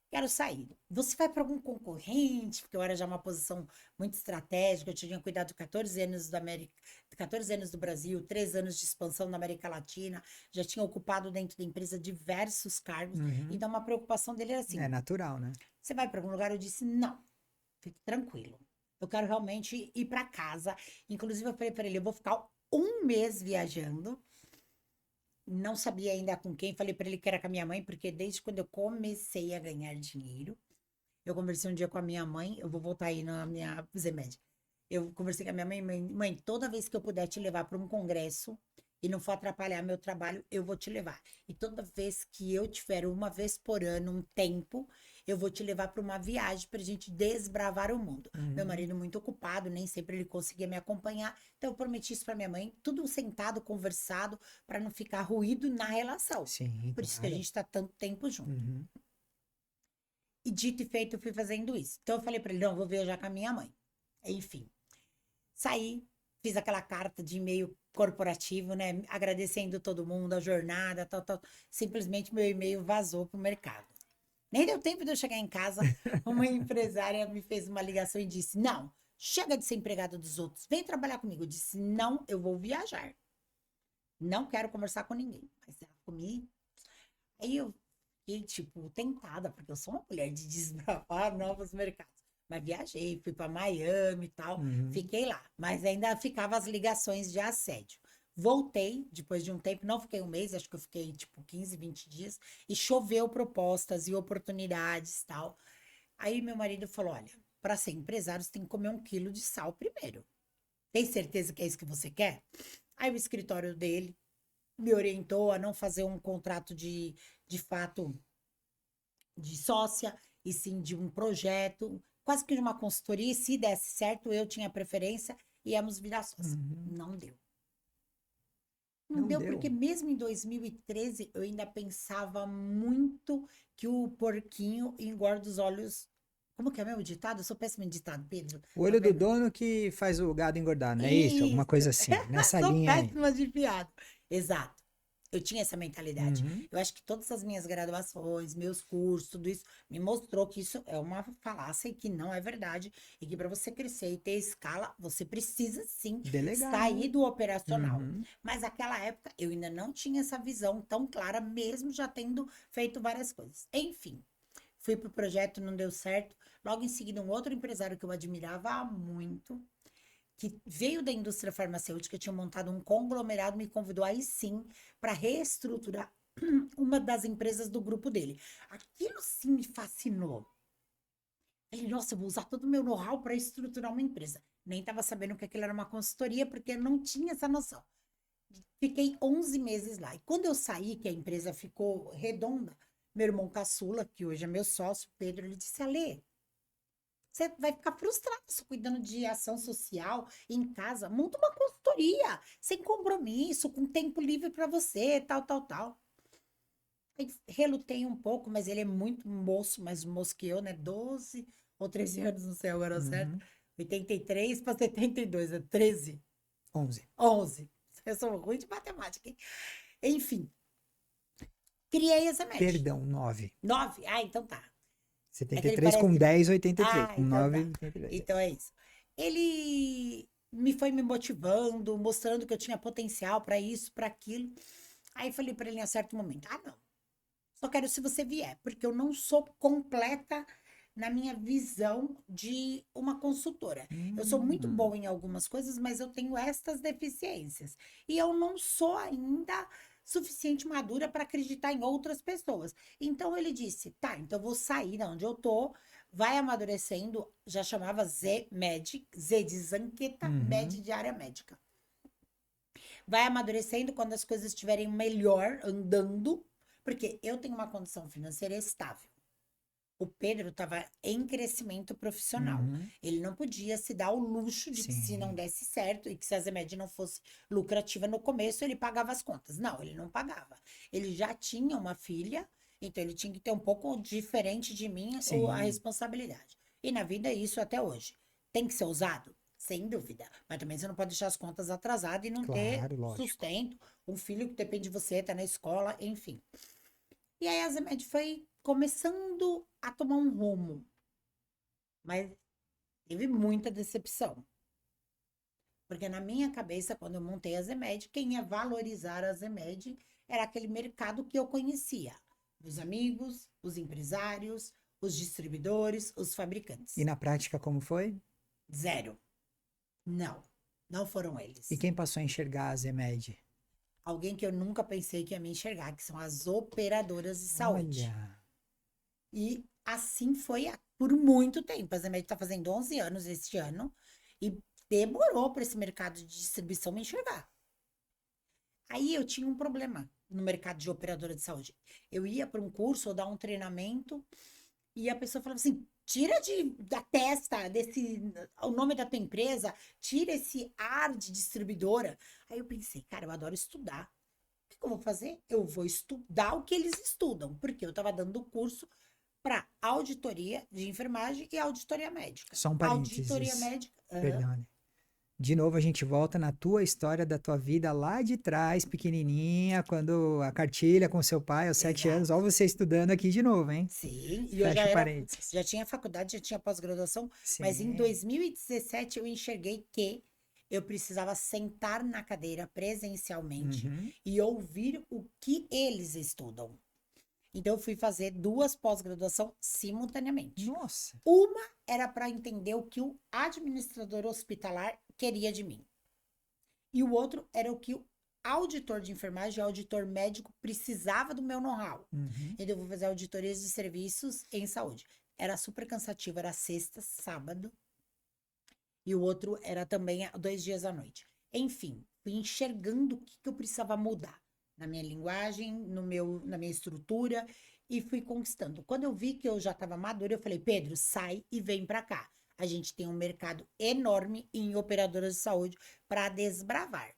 quero sair. Você vai para algum concorrente? Porque eu era já uma posição muito estratégica, eu tinha cuidado de 14 anos da América, 14 anos do Brasil, 3 anos de expansão na América Latina, já tinha ocupado dentro da empresa diversos cargos, então uma preocupação dele era assim, É natural, né? você vai para algum lugar? Eu disse, não, fique tranquilo. Eu quero realmente ir para casa. Inclusive, eu falei para ele, eu vou ficar um mês viajando, não sabia ainda com quem, falei para ele que era com a minha mãe, porque desde quando eu comecei a ganhar dinheiro, eu conversei um dia com a minha mãe, eu vou voltar aí na minha Zemed. Eu conversei com a minha mãe, mãe, toda vez que eu puder te levar para um congresso, e não for atrapalhar meu trabalho, eu vou te levar. E toda vez que eu tiver uma vez por ano um tempo, eu vou te levar para uma viagem para a gente desbravar o mundo. Meu Uhum. marido muito ocupado, nem sempre ele conseguia me acompanhar, então eu prometi isso para minha mãe, tudo sentado, conversado, para não ficar ruído na relação. Sim, Por isso que a claro. gente está tanto tempo junto. Uhum. E dito e feito, eu fui fazendo isso. Então eu falei para ele, não, eu vou viajar com a minha mãe. Enfim, saí, fiz aquela carta de e-mail corporativo, né? Agradecendo todo mundo, a jornada, tal, tal. Simplesmente meu e-mail vazou pro mercado. Nem deu tempo de eu chegar em casa, uma empresária me fez uma ligação e disse: Não, chega de ser empregada dos outros, vem trabalhar comigo. Eu disse: Não, eu vou viajar. Não quero conversar com ninguém. Mas ela comigo. Aí eu fiquei, tipo, tentada, porque eu sou uma mulher de desbravar novos mercados. Mas viajei, fui para Miami e tal, Uhum. fiquei lá. Mas ainda ficava as ligações de assédio. Voltei, depois de um tempo, não fiquei um mês, acho que eu fiquei, tipo, 15, 20 dias, e choveu propostas e oportunidades e tal. Aí meu marido falou: Olha, para ser empresário, você tem que comer 1 quilo de sal primeiro. Tem certeza que é isso que você quer? Aí o escritório dele me orientou a não fazer um contrato de fato de sócia, e sim de um projeto, quase que de uma consultoria. E se desse certo, eu tinha preferência, íamos virar sócia. Uhum. Não deu. Não Não deu porque deu. mesmo em 2013 eu ainda pensava muito que o porquinho engorda os olhos. Como que é meu ditado? Eu sou péssima em ditado, Pedro. O Tô olho do aprendendo. dono que faz o gado engordar, não é isso? Alguma Isso. coisa assim, nessa Sou linha aí. péssima de piada. Exato. Eu tinha essa mentalidade. Uhum. Eu acho que todas as minhas graduações, meus cursos, tudo isso me mostrou que isso é uma falácia e que não é verdade. E que para você crescer e ter escala, você precisa sim Delegar. sair do operacional. Uhum. Mas naquela época eu ainda não tinha essa visão tão clara, mesmo já tendo feito várias coisas. Enfim, fui pro projeto, não deu certo. Logo em seguida, um outro empresário que eu admirava muito, que veio da indústria farmacêutica, tinha montado um conglomerado, me convidou aí sim para reestruturar uma das empresas do grupo dele. Aquilo sim me fascinou. Falei, nossa, eu vou usar todo o meu know-how para estruturar uma empresa. Nem estava sabendo que aquilo era uma consultoria, porque eu não tinha essa noção. Fiquei 11 meses lá. E quando eu saí, que a empresa ficou redonda, meu irmão caçula, que hoje é meu sócio, Pedro, ele disse: Alê, você vai ficar frustrado só cuidando de ação social em casa. Monta uma consultoria, sem compromisso, com tempo livre para você, tal, tal, tal. Aí relutei um pouco, mas ele é muito moço, mais moço que eu, né? 12 ou 13 anos, não sei agora certo. Uhum. 83 para 72, é 13, 11. 11. Eu sou ruim de matemática, hein? Enfim, criei essa média. Perdão, 9. 9? Ah, então tá. É que ele 73 com parece. 10, 83. Ah, Com então 9, tá. 83. Então é isso. Ele me foi me motivando, mostrando que eu tinha potencial para isso, para aquilo. Aí falei para ele em um certo momento: Ah, não. Só quero se você vier, porque eu não sou completa na minha visão de uma consultora. Eu sou muito Hum. boa em algumas coisas, mas eu tenho estas deficiências. E eu não sou ainda suficiente madura para acreditar em outras pessoas. Então ele disse: tá, então eu vou sair da onde eu tô, vai amadurecendo, já chamava Z-Med, Z de Zanqueta, Uhum. Med de área médica. Vai amadurecendo quando as coisas estiverem melhor andando, porque eu tenho uma condição financeira estável. O Pedro estava em crescimento profissional. Uhum. Ele não podia se dar o luxo de que se não Sim. desse certo e que se a Zemed não fosse lucrativa no começo, ele pagava as contas. Não, ele não pagava. Ele já tinha uma filha, então ele tinha que ter um pouco diferente de mim a Sim. responsabilidade. E na vida é isso até hoje. Tem que ser usado? Sem dúvida. Mas também você não pode deixar as contas atrasadas e não ter Claro, lógico. sustento. Um filho que depende de você, tá na escola, enfim. E aí a Zemed foi começando a tomar um rumo, mas teve muita decepção. Porque na minha cabeça, quando eu montei a Zemed, quem ia valorizar a Zemed era aquele mercado que eu conhecia. Os amigos, os empresários, os distribuidores, os E fabricantes. na prática, como foi? Zero. Não. Não foram E eles. quem passou a enxergar a Zemed? Alguém que eu nunca pensei que ia me enxergar, que são as operadoras de saúde. Olha. E assim foi por muito tempo. A Zemed está fazendo 11 anos este ano e demorou para esse mercado de distribuição me enxergar. Aí eu tinha um problema no mercado de operadora de saúde. Eu ia para um curso ou dar um treinamento e a pessoa falava assim: tira da testa o nome da tua empresa, tira esse ar de distribuidora. Aí eu pensei, cara, eu adoro estudar. O que que eu vou fazer? Eu vou estudar o que eles estudam, porque eu estava dando curso para auditoria de enfermagem e auditoria médica. Só um Auditoria parênteses, médica. perdão, né? De novo, a gente volta na tua história da tua vida lá de trás, pequenininha, quando a cartilha com seu pai aos 7 anos. Olha Exato. você estudando aqui de novo, hein? Sim, e eu Fecha o parênteses. já tinha faculdade, já tinha pós-graduação, mas em Sim. 2017 eu enxerguei que eu precisava sentar na cadeira presencialmente Uhum. e ouvir o que eles estudam. Então eu fui fazer duas pós-graduação simultaneamente. Nossa. Uma era para entender o que o administrador hospitalar queria de mim. E o outro era o que o auditor de enfermagem e auditor médico precisava do meu know-how. Uhum. Então, eu vou fazer auditorias de serviços em saúde. Era super cansativo, era sexta, sábado, e o outro era também 2 dias à noite. Enfim, fui enxergando o que eu precisava mudar na minha linguagem, na minha estrutura, e fui conquistando. Quando eu vi que eu já estava madura, eu falei, Pedro, sai e vem para cá. A gente tem um mercado enorme em operadoras de saúde para desbravar.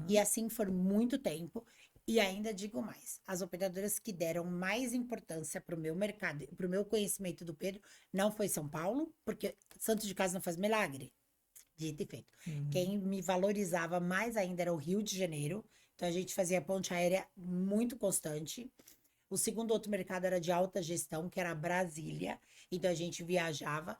E Uhum. assim por muito tempo. E ainda digo mais: as operadoras que deram mais importância para o meu mercado, para o meu conhecimento do Pedro, não foi São Paulo, porque Santos de Casa não faz milagre. Dito e feito. Uhum. Quem me valorizava mais ainda era o Rio de Janeiro. Então a gente fazia ponte aérea muito constante. O segundo outro mercado era de alta gestão, que era Brasília. Então a gente viajava.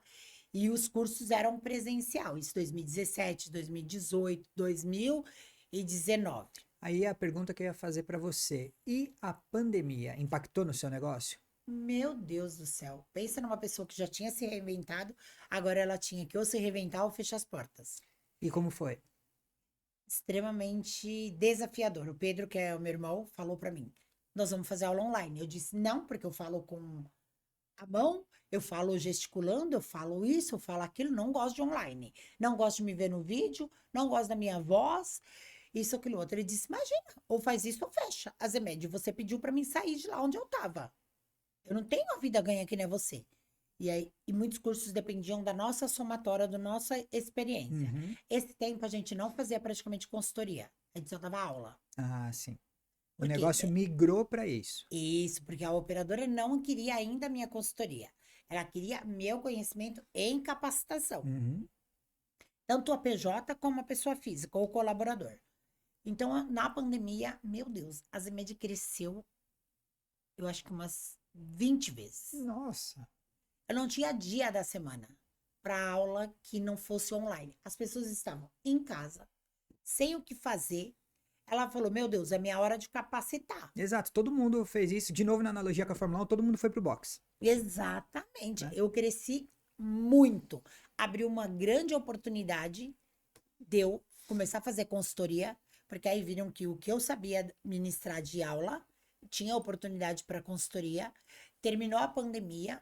E os cursos eram presencial. Isso 2017, 2018, 2019. Aí a pergunta que eu ia fazer para você: e a pandemia impactou no seu negócio? Meu Deus do céu. Pensa numa pessoa que já tinha se reinventado, agora ela tinha que ou se reinventar ou fechar as portas. E como foi? Extremamente desafiador. O Pedro, que é o meu irmão, falou para mim: nós vamos fazer aula online. Eu disse: não, porque eu falo com a mão, eu falo gesticulando, eu falo isso, eu falo aquilo, não gosto de online. Não gosto de me ver no vídeo, não gosto da minha voz, isso, aquilo, outro. Ele disse: imagina, ou faz isso ou fecha. A Zemed, você pediu para mim sair de lá onde eu tava. Eu não tenho a vida ganha que nem você. E aí, e muitos cursos dependiam da nossa somatória, da nossa experiência. Uhum. Esse tempo a gente não fazia praticamente consultoria, a gente só dava aula. Ah, sim. O Por quê? negócio migrou para isso. Isso, porque a operadora não queria ainda a minha consultoria. Ela queria meu conhecimento em capacitação. Uhum. Tanto a PJ como a pessoa física, ou o colaborador. Então, na pandemia, meu Deus, a Zemed cresceu, eu acho que umas 20 vezes. Nossa. Eu não tinha dia da semana para aula que não fosse online. As pessoas estavam em casa, sem o que fazer. Ela falou: meu Deus, é minha hora de capacitar. Exato, todo mundo fez isso. De novo, na analogia com a Fórmula 1, todo mundo foi pro boxe, Exatamente. né? Eu cresci muito. Abriu uma grande oportunidade de eu começar a fazer consultoria, porque aí viram que o que eu sabia ministrar de aula tinha oportunidade para consultoria. Terminou a pandemia,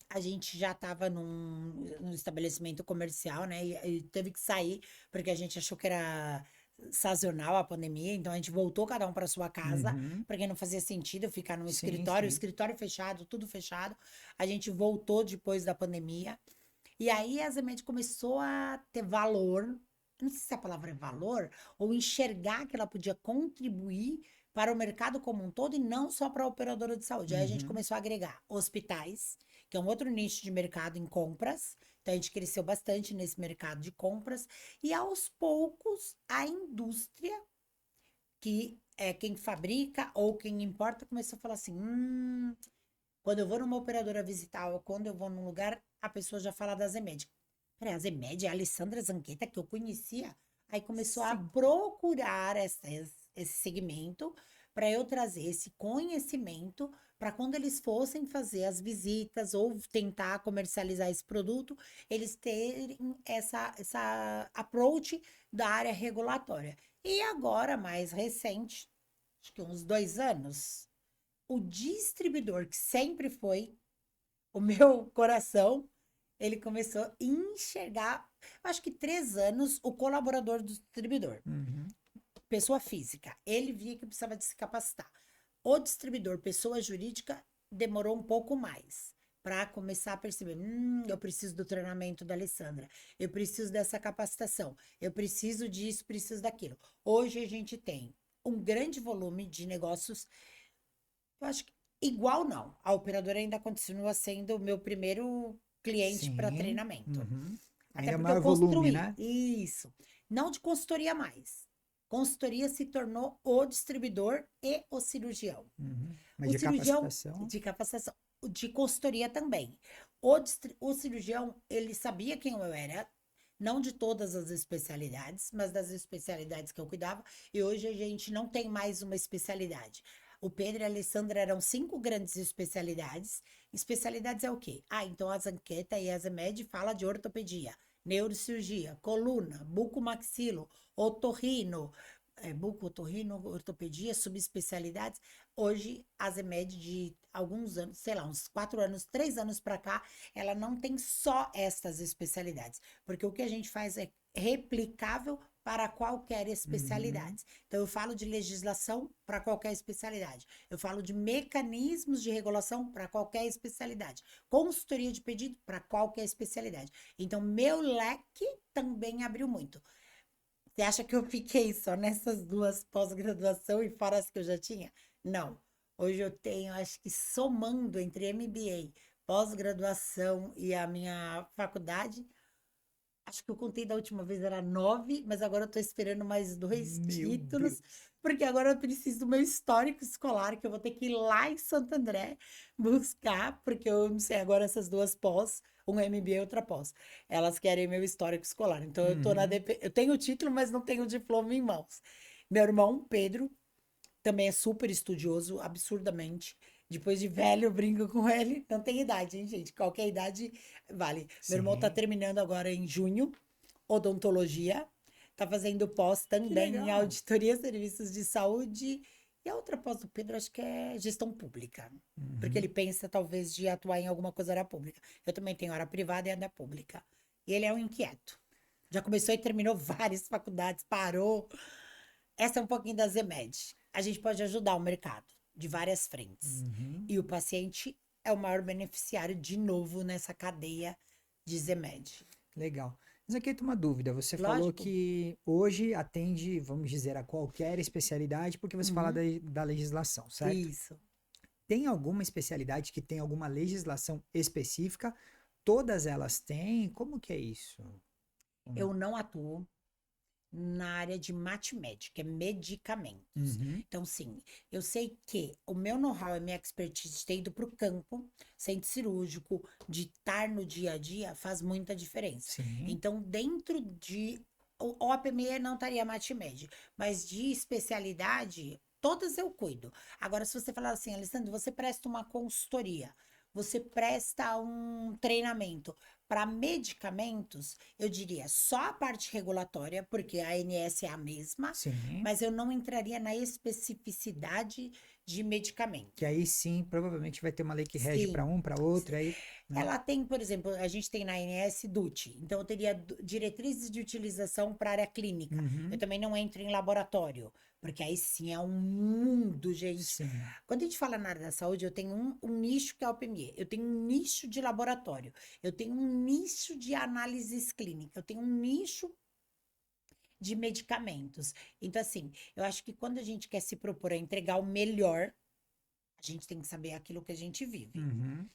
a gente já estava num estabelecimento comercial, né? E teve que sair, porque a gente achou que era sazonal a pandemia, então a gente voltou cada um para sua casa, Uhum. porque não fazia sentido ficar no Sim, escritório, o sim. escritório fechado, tudo fechado. A gente voltou depois da pandemia. E aí a Zemed começou a ter valor, não sei se a palavra é valor, ou enxergar que ela podia contribuir para o mercado como um todo e não só para a operadora de saúde. Aí a gente Uhum. começou a agregar hospitais, que é um outro nicho de mercado em compras. Então a gente cresceu bastante nesse mercado de compras. E aos poucos a indústria, que é quem fabrica ou quem importa, começou a falar assim: quando eu vou numa operadora visitar ou quando eu vou num lugar, a pessoa já fala da Zemed. Peraí, a Zemed é a Alessandra Zanqueta que eu conhecia. Aí começou a Sim. procurar esse segmento para eu trazer esse conhecimento para quando eles fossem fazer as visitas ou tentar comercializar esse produto, eles terem essa approach da área regulatória. E agora, mais recente, acho que uns 2 anos, o distribuidor, que sempre foi o meu coração, ele começou a enxergar, acho que 3 anos, o colaborador do distribuidor. Uhum. pessoa física, ele via que precisava de se capacitar. O distribuidor, pessoa jurídica, demorou um pouco mais para começar a perceber, eu preciso do treinamento da Alessandra, eu preciso dessa capacitação, eu preciso disso, preciso daquilo. Hoje a gente tem um grande volume de negócios, eu acho que igual não, a operadora ainda continua sendo o meu primeiro cliente para Sim. treinamento. Uhum. Até Ainda porque eu maior volume, construí. né? Isso. Não de consultoria mais. Consultoria se tornou o distribuidor e o cirurgião. Uhum. Mas O de cirurgião capacitação. de capacitação, de consultoria também. O cirurgião, ele sabia quem eu era, não de todas as especialidades, mas das especialidades que eu cuidava. E hoje a gente não tem mais uma especialidade. O Pedro e a Alessandra eram 5 grandes especialidades. Especialidades é o quê? Ah, então a Zanqueta e a Zemed fala de ortopedia, neurocirurgia, coluna, bucomaxilo, otorrino, buco, otorrino, ortopedia, subespecialidades. Hoje, a Zemed, de alguns anos, sei lá, uns 4 anos, 3 anos para cá, ela não tem só estas especialidades, porque o que a gente faz é replicável para qualquer Uhum. especialidade. Então, eu falo de legislação para qualquer especialidade. Eu falo de mecanismos de regulação para qualquer especialidade. Consultoria de pedido para qualquer especialidade. Então, meu leque também abriu muito. Você acha que eu fiquei só nessas 2 pós-graduação e fora as que eu já tinha? Não. Hoje eu tenho, acho que somando entre MBA, pós-graduação e a minha faculdade, acho que eu contei da última vez era 9, mas agora eu tô esperando mais 2 Meu títulos, Deus. porque agora eu preciso do meu histórico escolar, que eu vou ter que ir lá em Santo André buscar, porque eu não sei agora essas 2 pós, um MBA e outra pós. Elas querem meu histórico escolar. Então eu tô Uhum. eu tenho o título, mas não tenho o diploma em mãos. Meu irmão, Pedro, também é super estudioso, absurdamente. Depois de velho, eu brinco com ele. Não tem idade, hein, gente? Qualquer idade vale. Meu irmão tá Sim. terminando agora em junho, odontologia. Tá fazendo pós Que também em legal. auditoria, serviços de saúde. E a outra pós do Pedro, acho que é gestão pública. Porque ele Uhum. pensa, talvez, de atuar em alguma coisa área pública. Eu também tenho área privada e área pública. E ele é um inquieto. Já começou e terminou várias faculdades, parou. Essa é um pouquinho da Zemed. A gente pode ajudar o mercado de várias frentes. Uhum. E o paciente é o maior beneficiário, de novo, nessa cadeia de Zemed. Legal. Mas aqui tem uma dúvida. Você falou Lógico. que hoje atende, vamos dizer, a qualquer especialidade, porque você fala Uhum. da legislação, certo? Isso. Tem alguma especialidade que tem alguma legislação específica? Todas elas têm? Como que é isso? Eu não atuo na área de MatMed, que é medicamentos. Uhum. Então, sim, eu sei que o meu know-how e minha expertise de ter ido para o campo, centro cirúrgico, de estar no dia a dia, faz muita diferença. Sim. Então, dentro de. O OPME não estaria MatMed, mas de especialidade, todas eu cuido. Agora, se você falar assim, Alessandro, você presta uma consultoria, você presta um treinamento para medicamentos, eu diria só a parte regulatória, porque a ANS é a mesma, Sim. mas eu não entraria na especificidade de Que medicamento. aí sim, provavelmente vai ter uma lei que rege para Sim. um, para outro, aí, né? Ela tem, por exemplo, a gente tem na ANS DUT, então eu teria diretrizes de utilização para a área clínica. Eu Uhum. também não entro em laboratório, porque aí sim é um mundo, gente. Sim. Quando a gente fala na área da saúde, eu tenho um nicho que é o PME, eu tenho um nicho de laboratório, eu tenho um nicho de análises clínicas, eu tenho um nicho de medicamentos. Então, assim, eu acho que quando a gente quer se propor a entregar o melhor, a gente tem que saber aquilo que a gente vive. Uhum.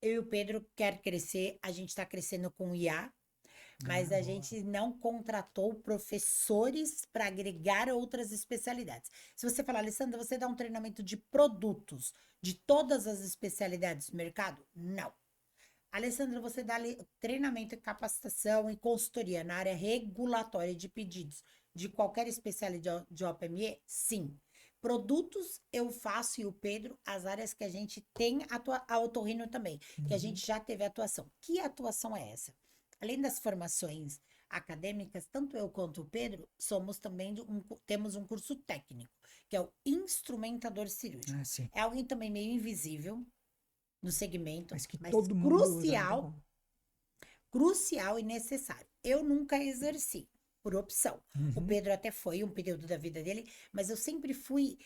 Eu e o Pedro quer crescer, a gente está crescendo com o IA, Ah, mas a boa. gente não contratou professores para agregar outras especialidades. Se você falar, Alessandra, você dá um treinamento de produtos de todas as especialidades do mercado? Não. Alessandra, você dá treinamento, capacitação e consultoria na área regulatória de pedidos de qualquer especialidade de OPME? Sim. Produtos eu faço e o Pedro, as áreas que a gente tem, a otorrino também, que a Uhum. gente já teve atuação. Que atuação é essa? Além das formações acadêmicas, tanto eu quanto o Pedro somos também temos um curso técnico, que é o instrumentador cirúrgico. Ah, sim. É alguém também meio invisível no segmento, Mas que mas todo mundo usa, muito crucial, bom. crucial e necessário. Eu nunca exerci, por opção. O Uhum. Pedro até foi um período da vida dele, mas eu sempre fui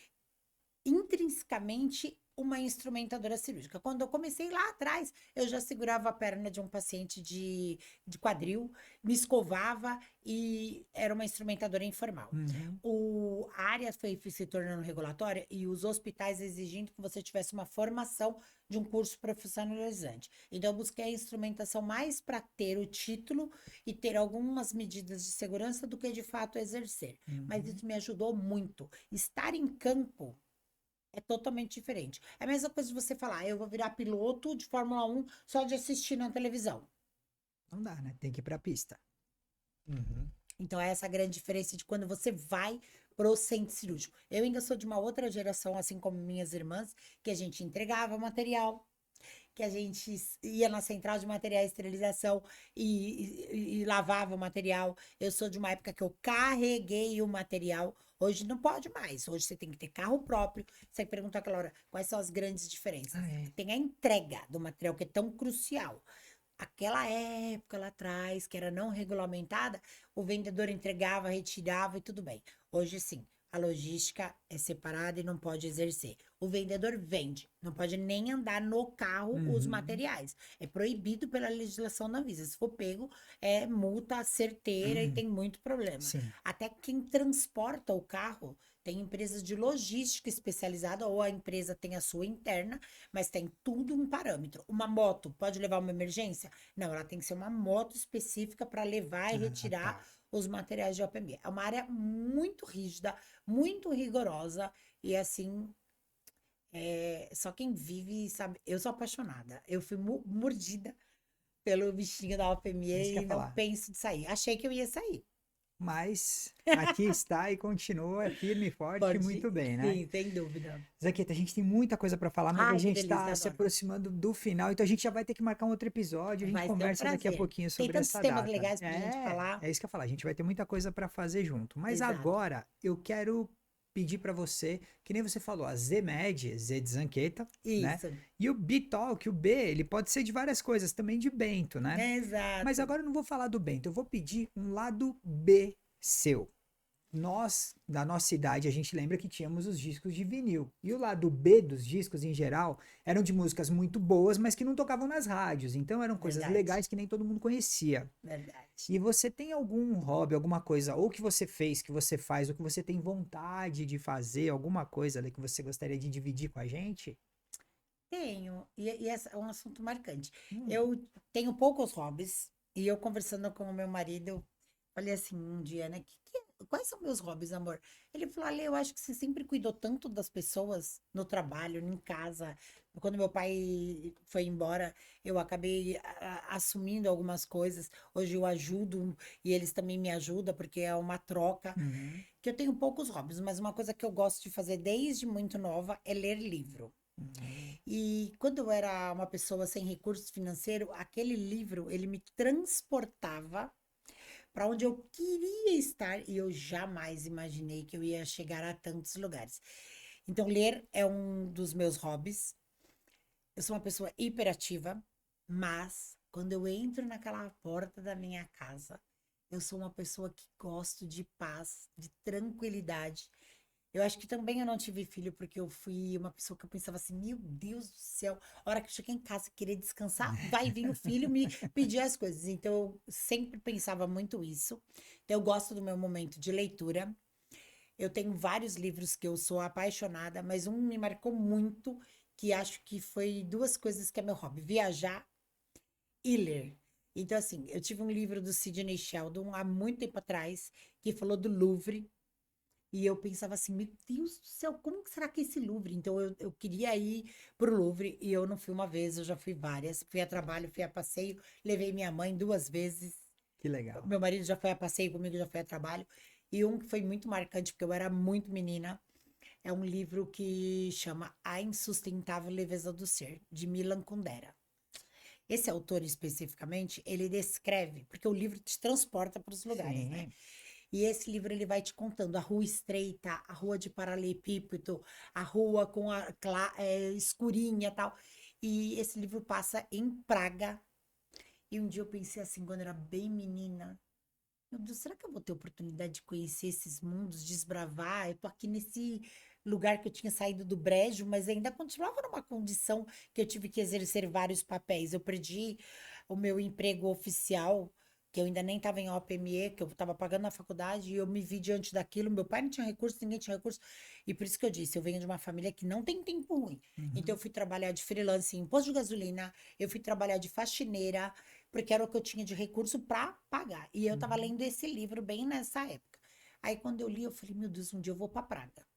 intrinsecamente uma instrumentadora cirúrgica. Quando eu comecei lá atrás, eu já segurava a perna de um paciente de quadril, me escovava e era uma instrumentadora informal. Uhum. A área foi se tornando regulatória e os hospitais exigindo que você tivesse uma formação de um curso profissionalizante. Então, eu busquei a instrumentação mais para ter o título e ter algumas medidas de segurança do que de fato exercer. Mas Uhum. isso me ajudou muito. Estar em campo é totalmente diferente. É a mesma coisa de você falar, eu vou virar piloto de Fórmula 1 só de assistir na televisão. Não dá, né? Tem que ir pra pista. Uhum. Então, é essa a grande diferença de quando você vai pro centro cirúrgico. Eu ainda sou de uma outra geração, assim como minhas irmãs, que a gente entregava material, que a gente ia na central de material e esterilização e lavava o material. Eu sou de uma época que eu carreguei o material. Hoje não pode mais. Hoje você tem que ter carro próprio. Você pergunta aquela hora quais são as grandes diferenças. Ah, é. Tem a entrega do material que é tão crucial. Aquela época lá atrás, que era não regulamentada, o vendedor entregava, retirava e tudo bem. Hoje sim, a logística é separada e não pode exercer. O vendedor vende, não pode nem andar no carro os Uhum. materiais. É proibido pela legislação da Anvisa. Se for pego, é multa certeira e Uhum. tem muito problema. Sim. Até quem transporta o carro tem empresas de logística especializada, ou a empresa tem a sua interna, mas tem tudo um parâmetro. Uma moto pode levar uma emergência? Não, ela tem que ser uma moto específica para levar e Ah, retirar tá. os materiais de OPMB. É uma área muito rígida, muito rigorosa e assim, só quem vive sabe. Eu sou apaixonada. Eu fui mordida pelo bichinho da É isso que OPME eu e ia não falar. penso de sair. Achei que eu ia sair. Mas aqui está e continua firme e forte, Pode, muito bem, né? sim, sem dúvida. Zaqueta, a gente tem muita coisa para falar, mas a Ai, que gente delícia, está se adoro. aproximando do final, então a gente já vai ter que marcar um outro episódio. A gente Vai ser um conversa daqui a prazer. pouquinho Tem sobre tantos essa temas data. legais pra gente falar. É isso que eu ia falar. A gente vai ter muita coisa para fazer junto. Mas Exato. agora eu quero pedir para você, que nem você falou, a Z-Med, Z de Zanqueta, né? Isso. E o B-Talk, o B, ele pode ser de várias coisas, também de Bento, né? Mas Exato. agora eu não vou falar do Bento, eu vou pedir um lado B seu. Nós, na nossa idade, a gente lembra que tínhamos os discos de vinil. E o lado B dos discos, em geral, eram de músicas muito boas, mas que não tocavam nas rádios. Então eram coisas Verdade. legais que nem todo mundo conhecia. Verdade. E você tem algum hobby, alguma coisa, ou que você fez, que você faz, ou que você tem vontade de fazer, alguma coisa ali que você gostaria de dividir com a gente? Tenho. E esse é um assunto marcante. Hum. Eu tenho poucos hobbies. E eu conversando com o meu marido, eu falei assim um dia, né? Quais são meus hobbies, amor? Ele falou, Ale, eu acho que você sempre cuidou tanto das pessoas no trabalho, em casa. Quando meu pai foi embora, eu acabei assumindo algumas coisas. Hoje eu ajudo e eles também me ajudam, porque é uma troca. Uhum. Que eu tenho poucos hobbies, mas uma coisa que eu gosto de fazer desde muito nova é ler livro. Uhum. E quando eu era uma pessoa sem recurso financeiro, aquele livro, ele me transportava para onde eu queria estar e eu jamais imaginei que eu ia chegar a tantos lugares. Então, ler é um dos meus hobbies. Eu sou uma pessoa hiperativa, mas quando eu entro naquela porta da minha casa, eu sou uma pessoa que gosto de paz, de tranquilidade. Eu acho que também eu não tive filho porque eu fui uma pessoa que eu pensava assim, meu Deus do céu, a hora que eu cheguei em casa e querer descansar, vai vir o filho me pedir as coisas. Então eu sempre pensava muito isso. Então eu gosto do meu momento de leitura. Eu tenho vários livros que eu sou apaixonada, mas um me marcou muito, que acho que foi duas coisas que é meu hobby, viajar e ler. Então assim, eu tive um livro do Sidney Sheldon há muito tempo atrás, que falou do Louvre, e eu pensava assim, meu Deus do céu, como que será que é esse Louvre? Então eu queria ir pro Louvre e eu não fui uma vez, eu já fui várias. Fui a trabalho, fui a passeio, levei minha mãe duas vezes. Que legal. Meu marido já foi a passeio comigo, já foi a trabalho. E um que foi muito marcante, porque eu era muito menina, é um livro que chama A Insustentável Leveza do Ser, de Milan Kundera. Esse autor especificamente, ele descreve, porque o livro te transporta para os lugares, né? Sim. E esse livro ele vai te contando a rua estreita, a rua de paralelepípedo, a rua com a escurinha e tal. E esse livro passa em Praga. E um dia eu pensei assim, quando eu era bem menina, meu Deus, será que eu vou ter oportunidade de conhecer esses mundos, desbravar? Eu tô aqui nesse lugar que eu tinha saído do brejo, mas ainda continuava numa condição que eu tive que exercer vários papéis. Eu perdi o meu emprego oficial, que eu ainda nem estava em OPME, que eu estava pagando na faculdade, e eu me vi diante daquilo. Meu pai não tinha recurso, ninguém tinha recurso. E por isso que eu disse, eu venho de uma família que não tem tempo ruim. Então eu fui trabalhar de freelance em posto de gasolina, eu fui trabalhar de faxineira, porque era o que eu tinha de recurso para pagar. E eu estava Uhum. lendo esse livro bem nessa época. Aí quando eu li, eu falei, meu Deus, um dia eu vou para Praga.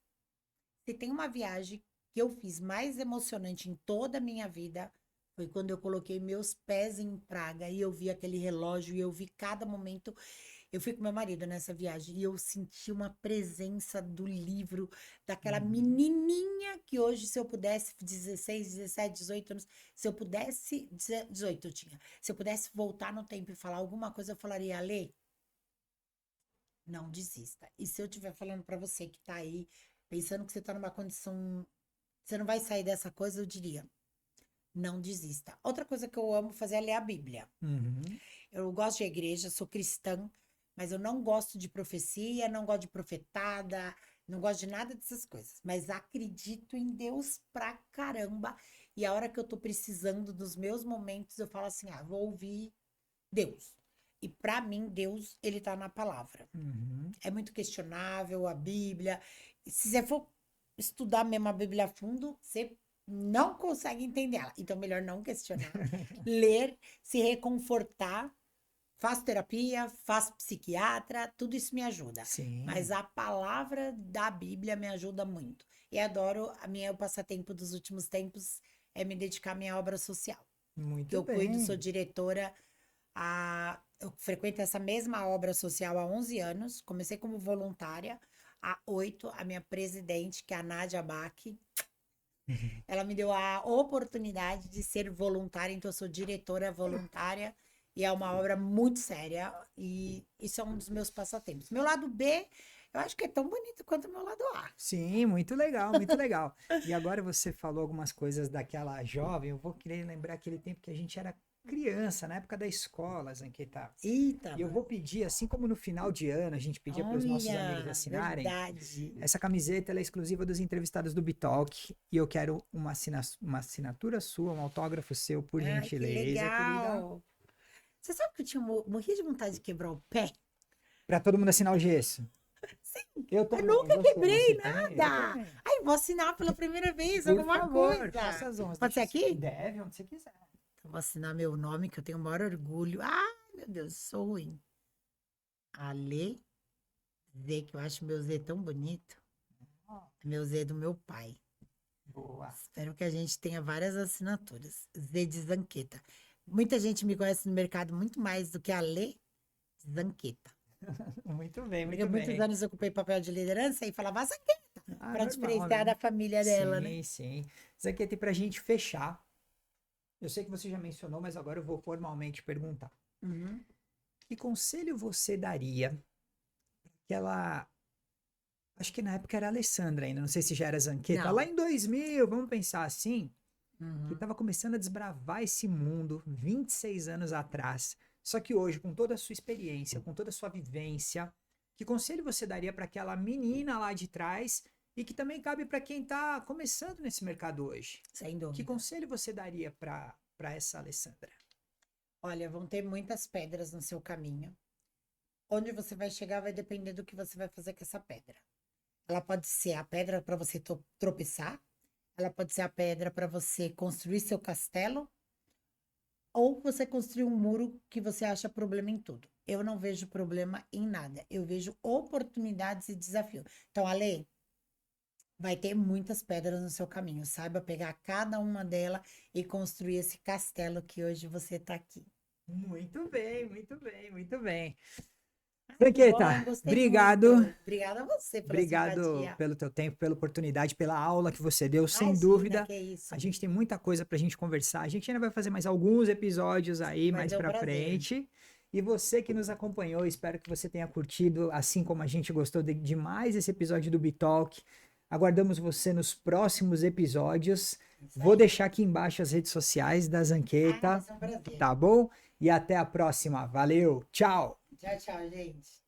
Se tem uma viagem que eu fiz mais emocionante em toda a minha vida, foi quando eu coloquei meus pés em Praga e eu vi aquele relógio e eu vi cada momento. Eu fui com meu marido nessa viagem e eu senti uma presença do livro, daquela Uhum. menininha que hoje, se eu pudesse, 16, 17, 18 anos, se eu pudesse, 18 eu tinha, se eu pudesse voltar no tempo e falar alguma coisa, eu falaria, Ale, não desista. E se eu estiver falando para você que tá aí, pensando que você tá numa condição, você não vai sair dessa coisa, eu diria, não desista. Outra coisa que eu amo fazer é ler a Bíblia. Uhum. Eu gosto de igreja, sou cristã, mas eu não gosto de profecia, não gosto de profetada, não gosto de nada dessas coisas. Mas acredito em Deus pra caramba. E a hora que eu tô precisando dos meus momentos, eu falo assim: ah, vou ouvir Deus. E pra mim, Deus, ele tá na palavra. Uhum. É muito questionável a Bíblia. Se você for estudar mesmo a Bíblia a fundo, você não consegue entender ela. Então, melhor não questionar, ler, se reconfortar. Faço terapia, faço psiquiatra, tudo isso me ajuda. Mas Sim, a palavra da Bíblia me ajuda muito. E adoro, o passatempo dos últimos tempos é me dedicar à minha obra social. Que muito eu cuido, sou bem. diretora, eu frequento essa mesma obra social há 11 anos. Comecei como voluntária, há 8, a minha presidente, que é a Nádia Bach, ela me deu a oportunidade de ser voluntária, então eu sou diretora voluntária e é uma obra muito séria e isso é um dos meus passatempos. Meu lado B, eu acho que é tão bonito quanto o meu lado A. Sim, muito legal, muito legal. E agora você falou algumas coisas daquela jovem, eu vou querer lembrar aquele tempo que a gente era criança, na época da escola, Zanqueta. Eita, E eu vou pedir, assim como no final de ano a gente pedia para os nossos amigos olha, assinarem, verdade. essa camiseta ela é exclusiva dos entrevistados do Bitalk e eu quero uma assinatura sua, um autógrafo seu, por Ai, que gentileza, querida. legal. Você sabe que eu tinha morri de vontade de quebrar o pé? Para todo mundo assinar o gesso. Sim, Eu eu também, nunca você quebrei também, eu nada. também. Ai, vou assinar pela primeira vez Por alguma favor, faça coisa. as honras. Pode ser Deixa aqui? deve onde você quiser. Então, vou assinar meu nome, que eu tenho o maior orgulho. Ah, meu Deus, sou ruim. Ale Z, que eu acho meu Z tão bonito. Ó, É meu Z do meu pai. boa. Espero que a gente tenha várias assinaturas. Z de Zanqueta. Muita gente me conhece no mercado muito mais do que a Ale Zanqueta. Muito bem, Porque muito muitos bem. anos eu ocupei papel de liderança e falava Zanqueta, Ah, para normal, diferenciar né? da família dela, né? Sim, sim. Zanqueta, e pra gente fechar, eu sei que você já mencionou, mas agora eu vou formalmente perguntar. Uhum. Que conselho você daria que ela. Acho que na época era a Alessandra ainda, não sei se já era Zanqueta. Lá Não. em 2000, vamos pensar assim, que Uhum. estava começando a desbravar esse mundo 26 anos atrás. Só que hoje, com toda a sua experiência, com toda a sua vivência, que conselho você daria para aquela menina lá de trás e que também cabe para quem está começando nesse mercado hoje? Sem Que dúvida. conselho você daria para essa Alessandra? Olha, vão ter muitas pedras no seu caminho. Onde você vai chegar vai depender do que você vai fazer com essa pedra. Ela pode ser a pedra para você tropeçar, ela pode ser a pedra para você construir seu castelo, ou você construir um muro que você acha problema em tudo. Eu não vejo problema em nada, eu vejo oportunidades e desafios. Então, Ale, vai ter muitas pedras no seu caminho. Saiba pegar cada uma delas e construir esse castelo que hoje você está aqui. Muito bem, muito bem, muito bem. Que bom, Zanqueta, gostei obrigado. muito. Obrigada a você pela Obrigado simpatia. pelo teu tempo, pela oportunidade, pela aula que você deu, sem Imagina, dúvida. que é A isso. gente tem muita coisa pra gente conversar. A gente ainda vai fazer mais alguns episódios aí Vai mais ser um pra prazer. frente. E você que nos acompanhou, espero que você tenha curtido, assim como a gente gostou demais esse episódio do Bitalk. Aguardamos você nos próximos episódios. Isso Vou aí. deixar aqui embaixo as redes sociais da Ah, vai Zanqueta, ser um prazer. tá bom? E até a próxima. Valeu, tchau! Tchau, tchau, gente.